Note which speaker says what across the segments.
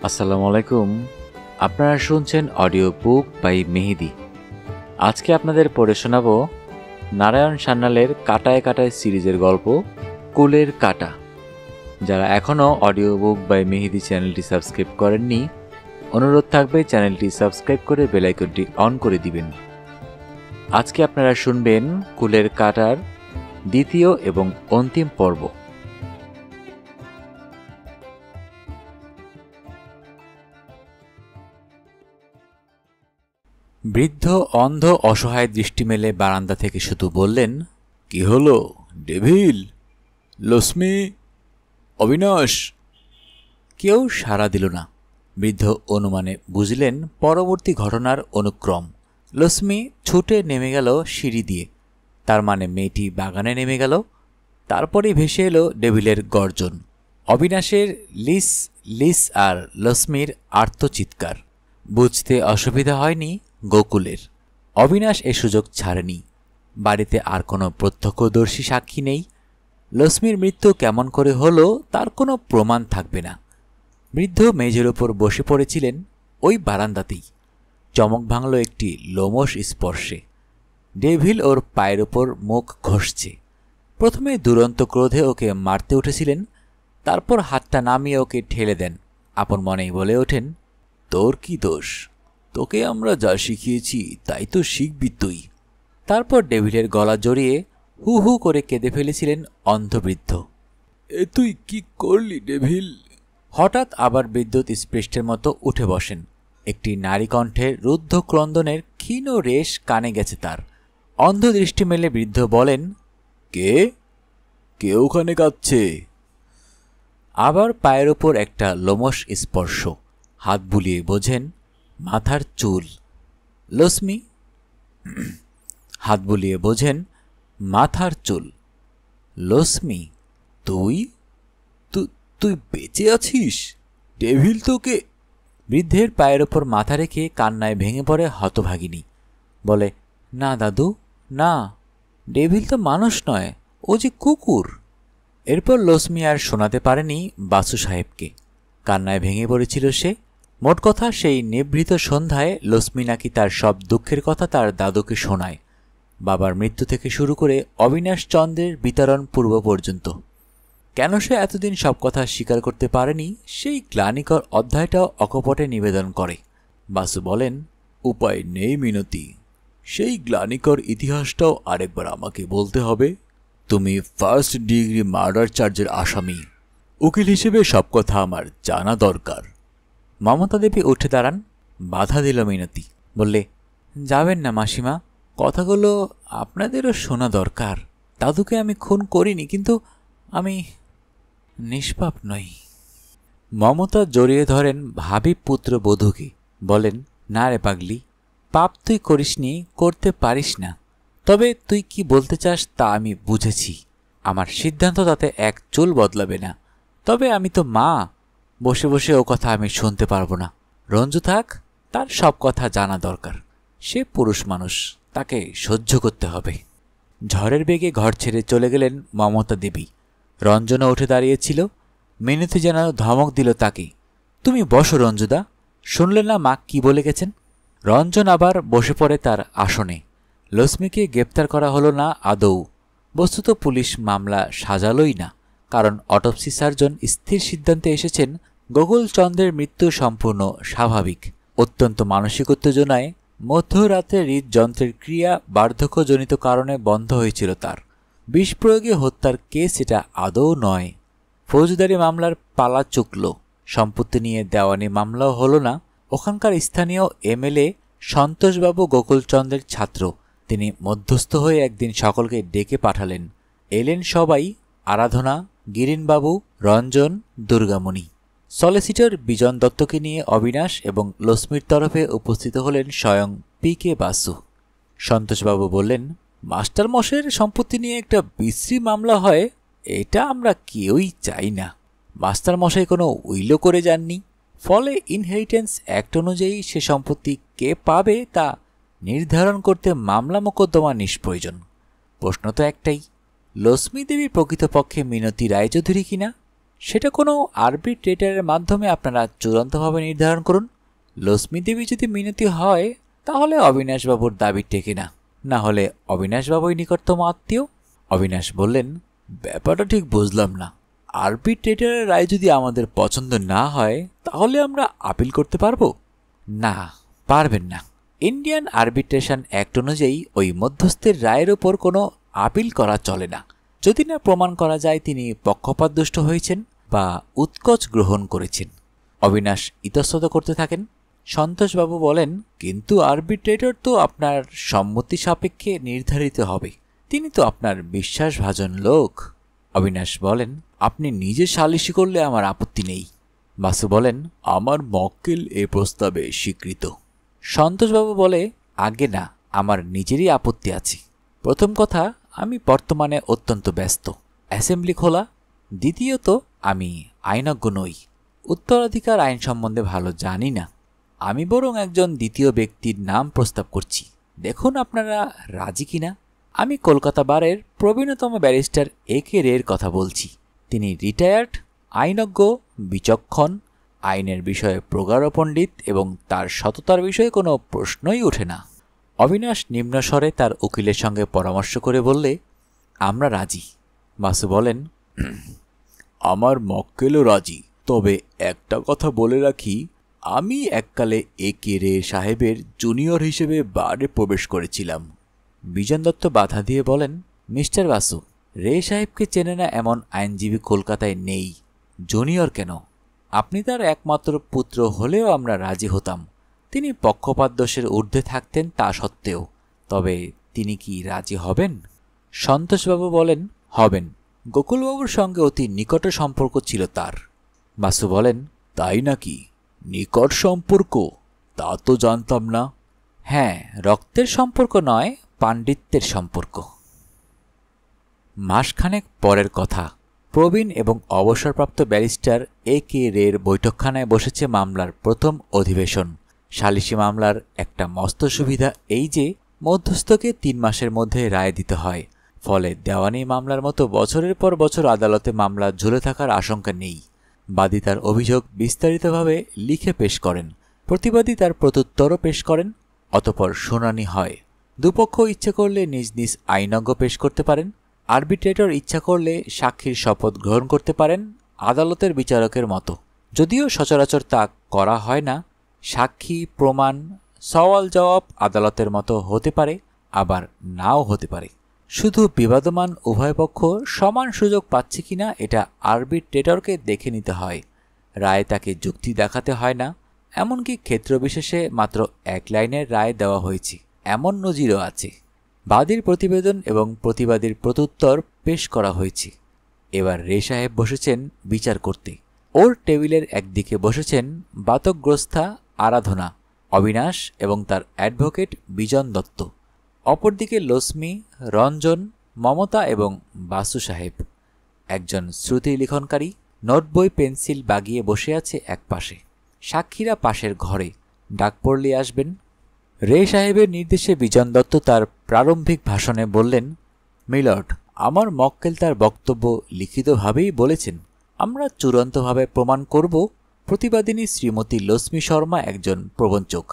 Speaker 1: আসসালামু আলাইকুম। আপনারা শুনছেন অডিও বুক বাই মেহেদি। আজকে আপনাদের পড়ে শোনাব নারায়ণ সান্যালের কাটায় কাটায় সিরিজের গল্প কুলের কাটা। যারা এখনও অডিও বুক বাই মেহেদি চ্যানেলটি সাবস্ক্রাইব করেননি, অনুরোধ থাকবে চ্যানেলটি সাবস্ক্রাইব করে বেল আইকনটি অন করে দিবেন। আজকে আপনারা শুনবেন কুলের কাটার দ্বিতীয় এবং অন্তিম পর্ব। বৃদ্ধ অন্ধ অসহায় দৃষ্টি মেলে বারান্দা থেকে শুধু বললেন, কি হলো ডেভিল, লক্ষ্মী, অবিনাশ? কেউ সাড়া দিল না। বৃদ্ধ অনুমানে বুঝলেন পরবর্তী ঘটনার অনুক্রম। লক্ষ্মী ছুটে নেমে গেল সিঁড়ি দিয়ে, তার মানে মেয়েটি বাগানে নেমে গেল। তারপরেই ভেসে এলো ডেভিলের গর্জন, অবিনাশের লিস লিস আর লক্ষ্মীর আর্তচিৎকার। বুঝতে অসুবিধা হয়নি গোকুলের। অবিনাশ এ সুযোগ ছাড়েনি। বাড়িতে আর কোনো প্রত্যক্ষদর্শী সাক্ষী নেই। লক্ষ্মীর মৃত্যু কেমন করে হলো তার কোনো প্রমাণ থাকবে না। বৃদ্ধ মেঝের ওপর বসে পড়েছিলেন ওই বারান্দাতেই। চমক ভাঙল একটি লোমশ স্পর্শে। ডেভিল ওর পায়ের ওপর মুখ ঘষছে। প্রথমে দুরন্ত ক্রোধে ওকে মারতে উঠেছিলেন, তারপর হাতটা নামিয়ে ওকে ঠেলে দেন। আপন মনেই বলে ওঠেন, তোর কি দোষ? তোকে আমরা যা শিখিয়েছি তাই তো শিখবি তুই। তারপর ডেভিলের গলা জড়িয়ে হু হু করে কেঁদে ফেলেছিলেন অন্ধবৃদ্ধ। এ তুই কি করলি ডেভিল? হঠাৎ আবার বিদ্যুৎ স্পৃষ্টের মতো উঠে বসেন। একটি নারী কণ্ঠের রুদ্ধ ক্রন্দনের ক্ষীণ রেশ কানে গেছে তার। অন্ধ দৃষ্টি মেলে বৃদ্ধ বলেন, কে কে ওখানে কাঁদছে? আবার পায়ের ওপর একটা লোমশ স্পর্শ। হাত বুলিয়ে বোঝেন মাথার চুল। লক্ষ্মী? হাত বুলিয়ে বোঝেন মাথার চুল। লক্ষ্মী, তুই তুই বেঁচে আছিস? ডেভিল তোকে? বৃদ্ধের পায়ের ওপর মাথা রেখে কান্নায় ভেঙে পড়ে হতভাগিনী। বলে, না দাদু, না, ডেভিল তো মানুষ নয়, ও যে কুকুর। এরপর লক্ষ্মী আর শোনাতে পারেনি বাসু সাহেবকে। কান্নায় ভেঙে পড়েছিল সে। মোট কথা, সেই নিভৃত সন্ধ্যায় লক্ষ্মী নাকি তার সব দুঃখের কথা তার দাদুকে শোনায়, বাবার মৃত্যু থেকে শুরু করে অবিনাশ চন্দ্রের বিতরণ পূর্ব পর্যন্ত। কেন সে এতদিন সব কথা স্বীকার করতে পারেনি সেই গ্লানিকর অধ্যায়টাও অকপটে নিবেদন করে। বাসু বলেন, উপায় নেই মিনতি, সেই গ্লানিকর ইতিহাসটাও আরেকবার আমাকে বলতে হবে। তুমি ফার্স্ট ডিগ্রি মার্ডার চার্জের আসামি, উকিল হিসেবে সব কথা আমার জানা দরকার। মমতা দেবী উঠে দাঁড়ান। বাধা দিল মিনতি, বললে, যাবেন না মাসিমা, কথাগুলো আপনাদেরও শোনা দরকার। দাদুকে আমি খুন করিনি, কিন্তু আমি নিষ্পাপ নই। মমতা জড়িয়ে ধরেন ভাবি পুত্র বধূকে, বলেন, না রে পাগলি, পাপ তুই করিসনি, করতে পারিস না। তবে তুই কি বলতে চাস তা আমি বুঝেছি। আমার সিদ্ধান্ত তাতে এক চুল বদলাবে না। তবে আমি তো মা, বসে বসে ও কথা আমি শুনতে পারবো না। রঞ্জু থাক, তার সব কথা জানা দরকার। সে পুরুষ মানুষ, তাকে সহ্য করতে হবে। ঝড়ের বেগে ঘর ছেড়ে চলে গেলেন মমতা দেবী। রঞ্জনও উঠে দাঁড়িয়েছিল। মিনতি যেন ধমক দিল তাকে, তুমি বসো রঞ্জুদা, শুনলে না মা কি বলে গেছেন? রঞ্জন আবার বসে পড়ে তার আসনে। লক্ষ্মীকে গ্রেপ্তার করা হলো না আদৌ। বস্তুত পুলিশ মামলা সাজালই না, কারণ অটোপসি সার্জন স্থির সিদ্ধান্তে এসেছেন গোকুলচন্দ্রের মৃত্যু সম্পূর্ণ স্বাভাবিক। অত্যন্ত মানসিক উত্তেজনায় মধ্যরাতে হৃদযন্ত্রের ক্রিয়া বার্ধক্যজনিত কারণে বন্ধ হয়েছিল তার। বিষ প্রয়োগে হত্যার কেস এটা আদৌ নয়। ফৌজদারি মামলার পালা চুকল। সম্পত্তি নিয়ে দেওয়ানি মামলাও হল না। ওখানকার স্থানীয় এমএলএ সন্তোষবাবু গোকুলচন্দ্রের ছাত্র। তিনি মধ্যস্থ হয়ে একদিন সকলকে ডেকে পাঠালেন। এলেন সবাই, আরাধনা, গিরিনবাবু, রঞ্জন, দুর্গামণি। সলিসিটর বিজন দত্তকে নিয়ে অবিনাশ এবং লক্ষ্মীর তরফে উপস্থিত হলেন স্বয়ং পি.কে. বাসু। সন্তোষবাবু বললেন, মাস্টার মশাইয়ের সম্পত্তি নিয়ে একটা বিশ্রী মামলা হয়, এটা আমরা কেউই চাই না। মাস্টার মশাই কোনো উইলও করে যাননি, ফলে ইনহেরিটেন্স অ্যাক্ট অনুযায়ী সে সম্পত্তি কে পাবে তা নির্ধারণ করতে মামলা মোকদ্দমা নিষ্প্রয়োজন। প্রশ্ন তো একটাই, লক্ষ্মী দেবী প্রকৃতপক্ষে মিনতি রায়চৌধুরী কিনা সেটা কোনো আরবিট্রেটরের মাধ্যমে আপনারা চূড়ান্তভাবে নির্ধারণ করুন। লক্ষ্মী দেবী যদি মিনতি হয় তাহলে অবিনাশবাবুর দাবি টেকে না, না হলে অবিনাশবাবুই নিকটতম আত্মীয়। অবিনাশ বললেন, ব্যাপারটা ঠিক বুঝলাম না। আরবিট্রেটরের রায় যদি আমাদের পছন্দ না হয় তাহলে আমরা আপিল করতে পারবো? না, পারবেন না। ইন্ডিয়ান আরবিট্রেশন অ্যাক্ট অনুযায়ী ওই মধ্যস্থের রায়ের ওপর কোনো আপিল করা চলে না, যদি না প্রমাণ করা যায় তিনি পক্ষপাতদুষ্ট হয়েছেন বা উৎকোচ গ্রহণ করেছেন। অবিনাশ ইতস্তত করতে থাকেন। সন্তোষবাবু বলেন, কিন্তু আরবিট্রেটর তো আপনার সম্মতি সাপেক্ষে নির্ধারিত হবে, তিনি তো আপনার বিশ্বাসভাজন লোক। অবিনাশ বলেন, আপনি নিজে সালিশি করলে আমার আপত্তি নেই। বাসু বলেন, আমার মক্কেল এ প্রস্তাবে স্বীকৃত। সন্তোষবাবু বলে, আগে না, আমার নিজেরই আপত্তি আছে। প্রথম কথা, আমি বর্তমানে অত্যন্ত ব্যস্ত, অ্যাসেম্বলি খোলা। দ্বিতীয়ত, আমি আইনজ্ঞ নই, উত্তরাধিকার আইন সম্বন্ধে ভালো জানি না। আমি বরং একজন দ্বিতীয় ব্যক্তির নাম প্রস্তাব করছি, দেখুন আপনারা রাজি কিনা। আমি কলকাতা বারের প্রবীণতম ব্যারিস্টার A.K. রের কথা বলছি। তিনি রিটায়ার্ড, আইনজ্ঞ, বিচক্ষণ, আইনের বিষয়ে প্রগাঢ় পণ্ডিত এবং তার সততার বিষয়ে কোনো প্রশ্নই ওঠে না। অবিনাশ নিম্নস্বরে তার উকিলের সঙ্গে পরামর্শ করে বললে, আমরা রাজি। বাসু বলেন, আমার মক্কেলও রাজি, তবে একটা কথা বলে রাখি, আমি এককালে A.K. রে সাহেবের জুনিয়র হিসেবে বারে প্রবেশ করেছিলাম। বিজন দত্ত বাধা দিয়ে বলেন, মিস্টার বাসু, রে সাহেবকে চেনে না এমন আইনজীবী কলকাতায় নেই। জুনিয়র কেন, আপনি তার একমাত্র পুত্র হলেও আমরা রাজি হতাম। তিনি পক্ষপাত দোষের ঊর্ধ্বে থাকতেন তা সত্ত্বেও। তবে তিনি কি রাজি হবেন? সন্তোষবাবু বলেন, হবেন। গোকুলবাবুর সঙ্গে অতি নিকট সম্পর্ক ছিল তার। বাসু বলেন, তাই নাকি? নিকট সম্পর্ক? তা তো জানতাম না। হ্যাঁ, রক্তের সম্পর্ক নয়, পাণ্ডিত্যের সম্পর্ক। মাসখানেক পরের কথা। প্রবীণ এবং অবসরপ্রাপ্ত ব্যারিস্টার A.K. রের বৈঠকখানায় বসেছে মামলার প্রথম অধিবেশন। সালিশি মামলার একটা মস্ত সুবিধা এই যে মধ্যস্থকে 3 মাসের মধ্যে রায় দিতে হয়। ফলে দেওয়ানি মামলার মতো বছরের পর বছর আদালতে মামলা ঝুলে থাকার আশঙ্কা নেই। বাদী তার অভিযোগ বিস্তারিতভাবে লিখে পেশ করেন, প্রতিবাদী তার প্রত্যুত্তরও পেশ করেন, অতঃপর শুনানি হয়। দুপক্ষ ইচ্ছে করলে নিজ নিজ আইনজ্ঞ পেশ করতে পারেন। আরবিট্রেটর ইচ্ছা করলে সাক্ষীর শপথ গ্রহণ করতে পারেন, আদালতের বিচারকের মতো। যদিও সচরাচর তা করা হয় না। সাক্ষী, প্রমাণ, সওয়াল জবাব আদালতের মতো হতে পারে, আবার নাও হতে পারে। শুধু বিবাদমান উভয় পক্ষ সমান সুযোগ পাচ্ছে কিনা এটা আরবিট্রেটরকে দেখে নিতে হয়। রায় তাকে যুক্তি দেখাতে হয় না। এমনকি ক্ষেত্রবিশেষে মাত্র 1 লাইনের রায় দেওয়া হয়েছে এমন নজিরও আছে। বাদীর প্রতিবেদন এবং প্রতিবাদীর প্রত্যুত্তর পেশ করা হয়েছে। এবার রে সাহেব বসেছেন বিচার করতে। ওর টেবিলের একদিকে বসেছেন বাতকগ্রস্তা আরাধনা, অবিনাশ এবং তার অ্যাডভোকেট বিজন দত্ত। অপরদিকে লক্ষ্মী, রঞ্জন, মমতা এবং বাসু সাহেব। একজন শ্রুতি লিখনকারী নোটবই পেন্সিল বাগিয়ে বসে আছে একপাশে। সাক্ষীরা পাশের ঘরে, ডাক পড়লে আসবেন। রে সাহেবের নির্দেশে বিজন দত্ত তার প্রারম্ভিক ভাষণে বললেন, মিলর্ড, আমার মক্কেল তার বক্তব্য লিখিতভাবেই বলেছেন। আমরা চূড়ান্তভাবে প্রমাণ করব প্রতিবাদিনী শ্রীমতী লক্ষ্মী শর্মা একজন প্রবঞ্চক।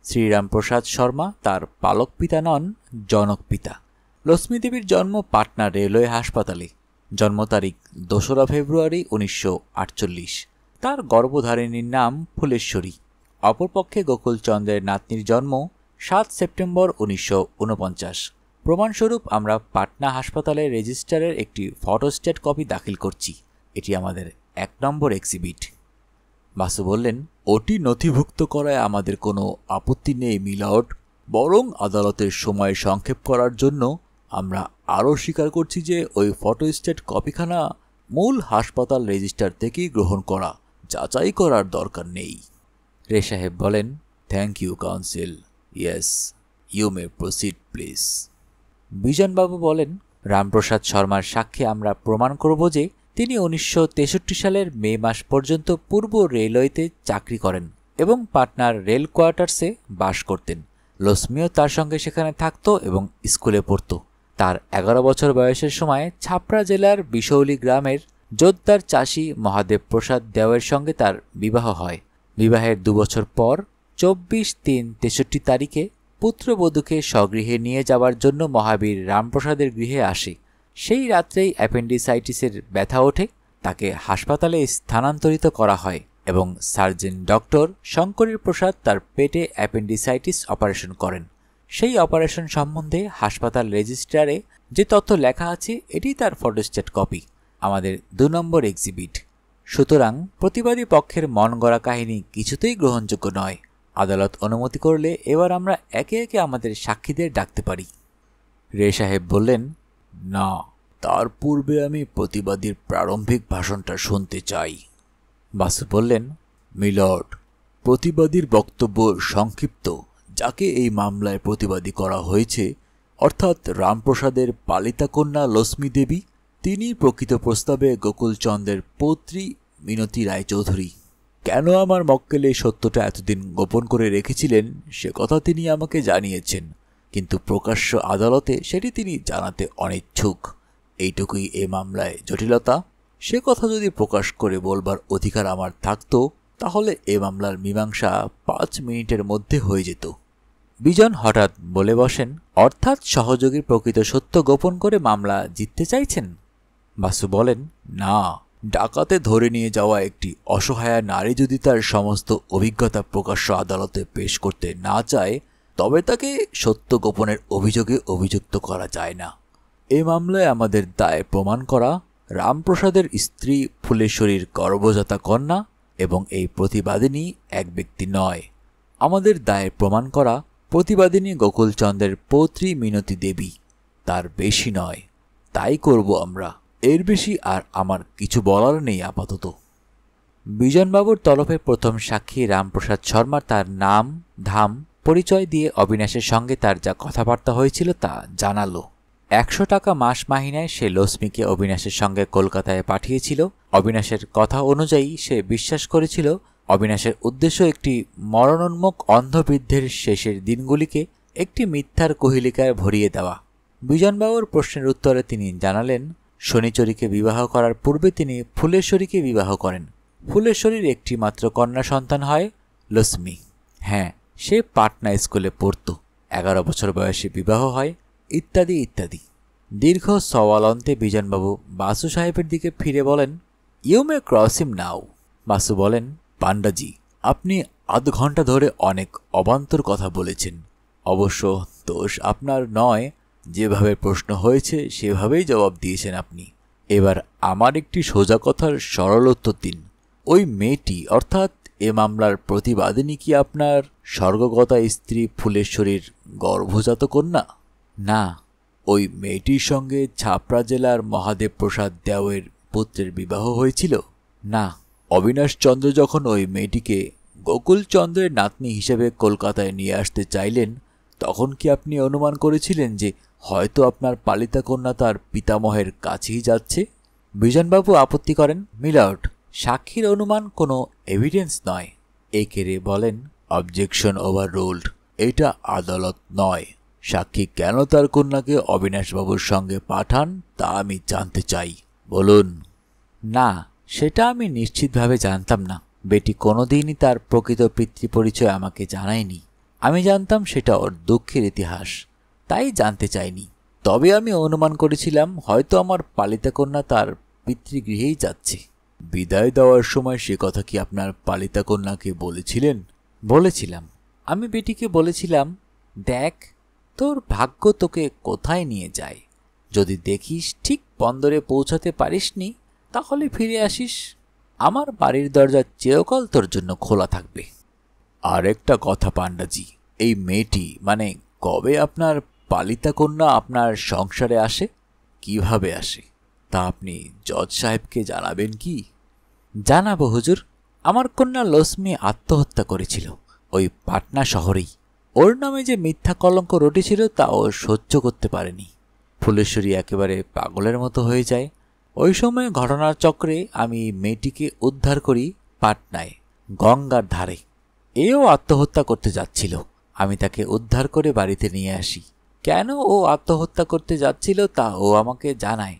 Speaker 1: শ্রীরামপ্রসাদ শর্মা তার পালক পিতা নন, জনক পিতা। লক্ষ্মী দেবীর জন্ম পাটনা রেলওয়ে হাসপাতালে। জন্ম তারিখ 2রা ফেব্রুয়ারি 1948। তার গর্ভধারিণীর নাম ফুলেশ্বরী। অপরপক্ষে গোকুলচন্দ্রের নাতনির জন্ম 7 সেপ্টেম্বর 1949। প্রমাণস্বরূপ আমরা পাটনা হাসপাতালের রেজিস্টারের একটি ফটোস্ট্যাট কপি দাখিল করছি। এটি আমাদের 1 নম্বর এক্সিবিট। বাসু বললেন, ওটি নথিভুক্ত করায় আমাদের কোনো আপত্তি নেই মিলর্ড, বরং আদালতের সময় সংক্ষেপ করার জন্য আমরা আরও স্বীকার করছি যে ওই ফটোস্ট্যাট কপিখানা মূল হাসপাতাল রেজিস্টার থেকেই গ্রহণ করা, যাচাই করার দরকার নেই। রে সাহেব বলেন, thank you counsel, yes you may proceed please. বিজনবাবু বলেন, রামপ্রসাদ শর্মার সাক্ষ্যে আমরা প্রমাণ করব যে তিনি 1963 সালের মে মাস পর্যন্ত পূর্ব রেলওয়েতে চাকরি করেন এবং পাটনার রেল কোয়ার্টার্সে বাস করতেন। লক্ষ্মীও তার সঙ্গে সেখানে থাকত এবং স্কুলে পড়ত। তার 11 বছর বয়সের সময় ছাপড়া জেলার বিশৌলী গ্রামের জোরদার চাষি মহাদেব প্রসাদ দেওয়ের সঙ্গে তার বিবাহ হয়। বিবাহের 2 বছর পর 24/3/63 তারিখে পুত্রবধূকে স্বগৃহে নিয়ে যাওয়ার জন্য মহাবীর রামপ্রসাদের গৃহে আসে। সেই রাত্রেই অ্যাপেন্ডিসাইটিসের ব্যথা ওঠে। তাকে হাসপাতালে স্থানান্তরিত করা হয় এবং সার্জন ডক্টর শঙ্করী প্রসাদ তার পেটে অ্যাপেন্ডিসাইটিস অপারেশন করেন। সেই অপারেশন সম্বন্ধে হাসপাতাল রেজিস্ট্রারে যে তথ্য লেখা আছে এটি তার ফটোস্ট্যাট কপি, আমাদের 2 নম্বর এক্সিবিট। সুতরাং প্রতিবাদী পক্ষের মন গড়া কাহিনী কিছুতেই গ্রহণযোগ্য নয়। আদালত অনুমতি করলে এবার আমরা একে একে আমাদের সাক্ষীদের ডাকতে পারি। রে সাহেব বললেন, না, তার পূর্বে আমি প্রতিবাদীর প্রারম্ভিক ভাষণটা শুনতে চাই। বাসু বললেন, মিলর্ড, প্রতিবাদীর বক্তব্য সংক্ষিপ্ত। যাকে এই মামলায় প্রতিবাদী করা হয়েছে, অর্থাৎ রামপ্রসাদের পালিতা কন্যা লক্ষ্মী দেবী, তিনি প্রকৃত প্রস্তাবে গোকুলচন্দ্রের পৌত্রী মিনতি রায়চৌধুরী। কেন আমার মক্কেল এই সত্যটা এতদিন গোপন করে রেখেছিলেন সে কথা তিনি আমাকে জানিয়েছেন, কিন্তু প্রকাশ্য আদালতে সেটি তিনি জানাতে অনিচ্ছুক। এইটুকুই এ মামলায় জটিলতা। সে কথা যদি প্রকাশ করে বলবার অধিকার আমার থাকত, তাহলে এ মামলার মীমাংসা 5 মিনিটের মধ্যে হয়ে যেত। বিজন হঠাৎ বলে বসেন, অর্থাৎ সহযোগীর প্রকৃত সত্য গোপন করে মামলা জিততে চাইছেন? বাসু বলেন, না, ডাকাতে ধরে নিয়ে যাওয়া একটি অসহায়া নারী যদি তার সমস্ত অভিজ্ঞতা প্রকাশ্য আদালতে পেশ করতে না চায়, তবে তাকে সত্য গোপনের অভিযোগে অভিযুক্ত করা যায় না। এ মামলায় আমাদের দায় প্রমাণ করা রামপ্রসাদের স্ত্রী ফুলেশ্বরীর গর্ভজাতা কন্যা এবং এই প্রতিবাদিনী এক ব্যক্তি নয়। আমাদের দায় প্রমাণ করা প্রতিবাদিনী গোকুলচন্দ্রের পৌত্রী মিনতি দেবী, তার বেশি নয়। তাই করব আমরা, এর বেশি আর আমার কিছু বলার নেই আপাতত। বিজনবাবুর তরফে প্রথম সাক্ষী রামপ্রসাদ শর্মা তার নাম ধাম পরিচয় দিয়ে অবিনাশের সঙ্গে তার যা কথাবার্তা হয়েছিল তা জানালো। 100 টাকা মাস মাহিনায় সে লক্ষ্মীকে অবিনাশের সঙ্গে কলকাতায় পাঠিয়েছিল। অবিনাশের কথা অনুযায়ী সে বিশ্বাস করেছিল অবিনাশের উদ্দেশ্য একটি মরণোন্মুখ অন্ধবৃদ্ধের শেষের দিনগুলিকে একটি মিথ্যার কোহিলিকায় ভরিয়ে দেওয়া। বিজনবাবুর প্রশ্নের উত্তরে তিনি জানালেন, শনিচরীকে বিবাহ করার পূর্বে তিনি ফুলেশ্বরীকে বিবাহ করেন। ফুলেশ্বরীর একটি মাত্র কন্যা সন্তান হয় লক্ষ্মী। হ্যাঁ, সে পাটনা স্কুলে পড়ত। 11 বছর বয়সে বিবাহ হয়, ইত্যাদি ইত্যাদি। দীর্ঘ সওয়াল অন্তে বিজনবাবু বাসু সাহেবের দিকে ফিরে বলেন, ইউ মে ক্রস হিম নাও। বাসু বলেন, পান্ডাজি, আপনি আধ ঘন্টা ধরে অনেক অবান্তর কথা বলেছেন। অবশ্য দোষ আপনার নয়, যেভাবে প্রশ্ন হয়েছে সেভাবেই জবাব দিয়েছেন আপনি। এবার আমার একটি সোজা কথার সরল উত্তর দিন। ওই মেয়েটি অর্থাৎ এ মামলার প্রতিবাদিনী কি আপনার স্বর্গগতা স্ত্রী ফুলেশ্বরীর গর্ভজাত কন্যা? না। ওই মেয়েটির সঙ্গে ছাপড়া জেলার মহাদেব প্রসাদ দেওয়ের পুত্রের বিবাহ হয়েছিল? না। অবিনাশচন্দ্র যখন ওই মেয়েটিকে গোকুলচন্দ্রের নাতনি হিসেবে কলকাতায় নিয়ে আসতে চাইলেন, তখন কি আপনি অনুমান করেছিলেন যে হয়তো আপনার পালিতা কন্যা তার পিতামহের কাছেই যাচ্ছে? বিজনবাবু আপত্তি করেন, মিলর্ড, সাক্ষীর অনুমান কোনো এভিডেন্স নয়। একেরে বলেন, অবজেকশন ওভার রুলড। এটা আদালত নয়। সাক্ষী কেন তার কন্যাকে অবিনাশবাবুর সঙ্গে পাঠান তা আমি জানতে চাই। বলুন। না, সেটা আমি নিশ্চিতভাবে জানতাম না। বেটি কোনোদিনই তার প্রকৃত পিতৃপরিচয় আমাকে জানায়নি। আমি জানতাম সেটা ওর দুঃখের ইতিহাস, তাই জানতে চাইনি। তবে আমি অনুমান করেছিলাম হয়তো আমার পালিতা কন্যা তার পিতৃগৃহেই যাচ্ছে। বিদায় দেওয়ার সময় সে কথা কি আপনার পালিতা কন্যাকে বলেছিলেন? বলেছিলাম। আমি বেটিকে বলেছিলাম, দেখ, তোর ভাগ্য তোকে কোথায় নিয়ে যায়। যদি দেখিস ঠিক বন্দরে পৌঁছাতে পারিসনি, তাহলে ফিরে আসিস। আমার বাড়ির দরজা চিরকাল তোর জন্য খোলা থাকবে। আর একটা কথা পান্ডাজি, এই মেয়েটি মানে কবে আপনার পালিতা কন্যা আপনার সংসারে আসে, কিভাবে আসে, তা আপনি জজ সাহেবকে জানাবেন কি? জানাবো হুজুর। আমার কন্যা লক্ষ্মী আত্মহত্যা করেছিল ওই পাটনা শহরেই। ওর নামে যে মিথ্যা কলঙ্ক রটেছিল তা ও সহ্য করতে পারেনি। ফুলেশ্বরী একেবারে পাগলের মতো হয়ে যায়। ওই সময় ঘটনার চক্রে আমি মেয়েটিকে উদ্ধার করি পাটনায়, গঙ্গার ধারে। এও আত্মহত্যা করতে যাচ্ছিল। আমি তাকে উদ্ধার করে বাড়িতে নিয়ে আসি। কেন ও আত্মহত্যা করতে যাচ্ছিল তা ও আমাকে জানায়।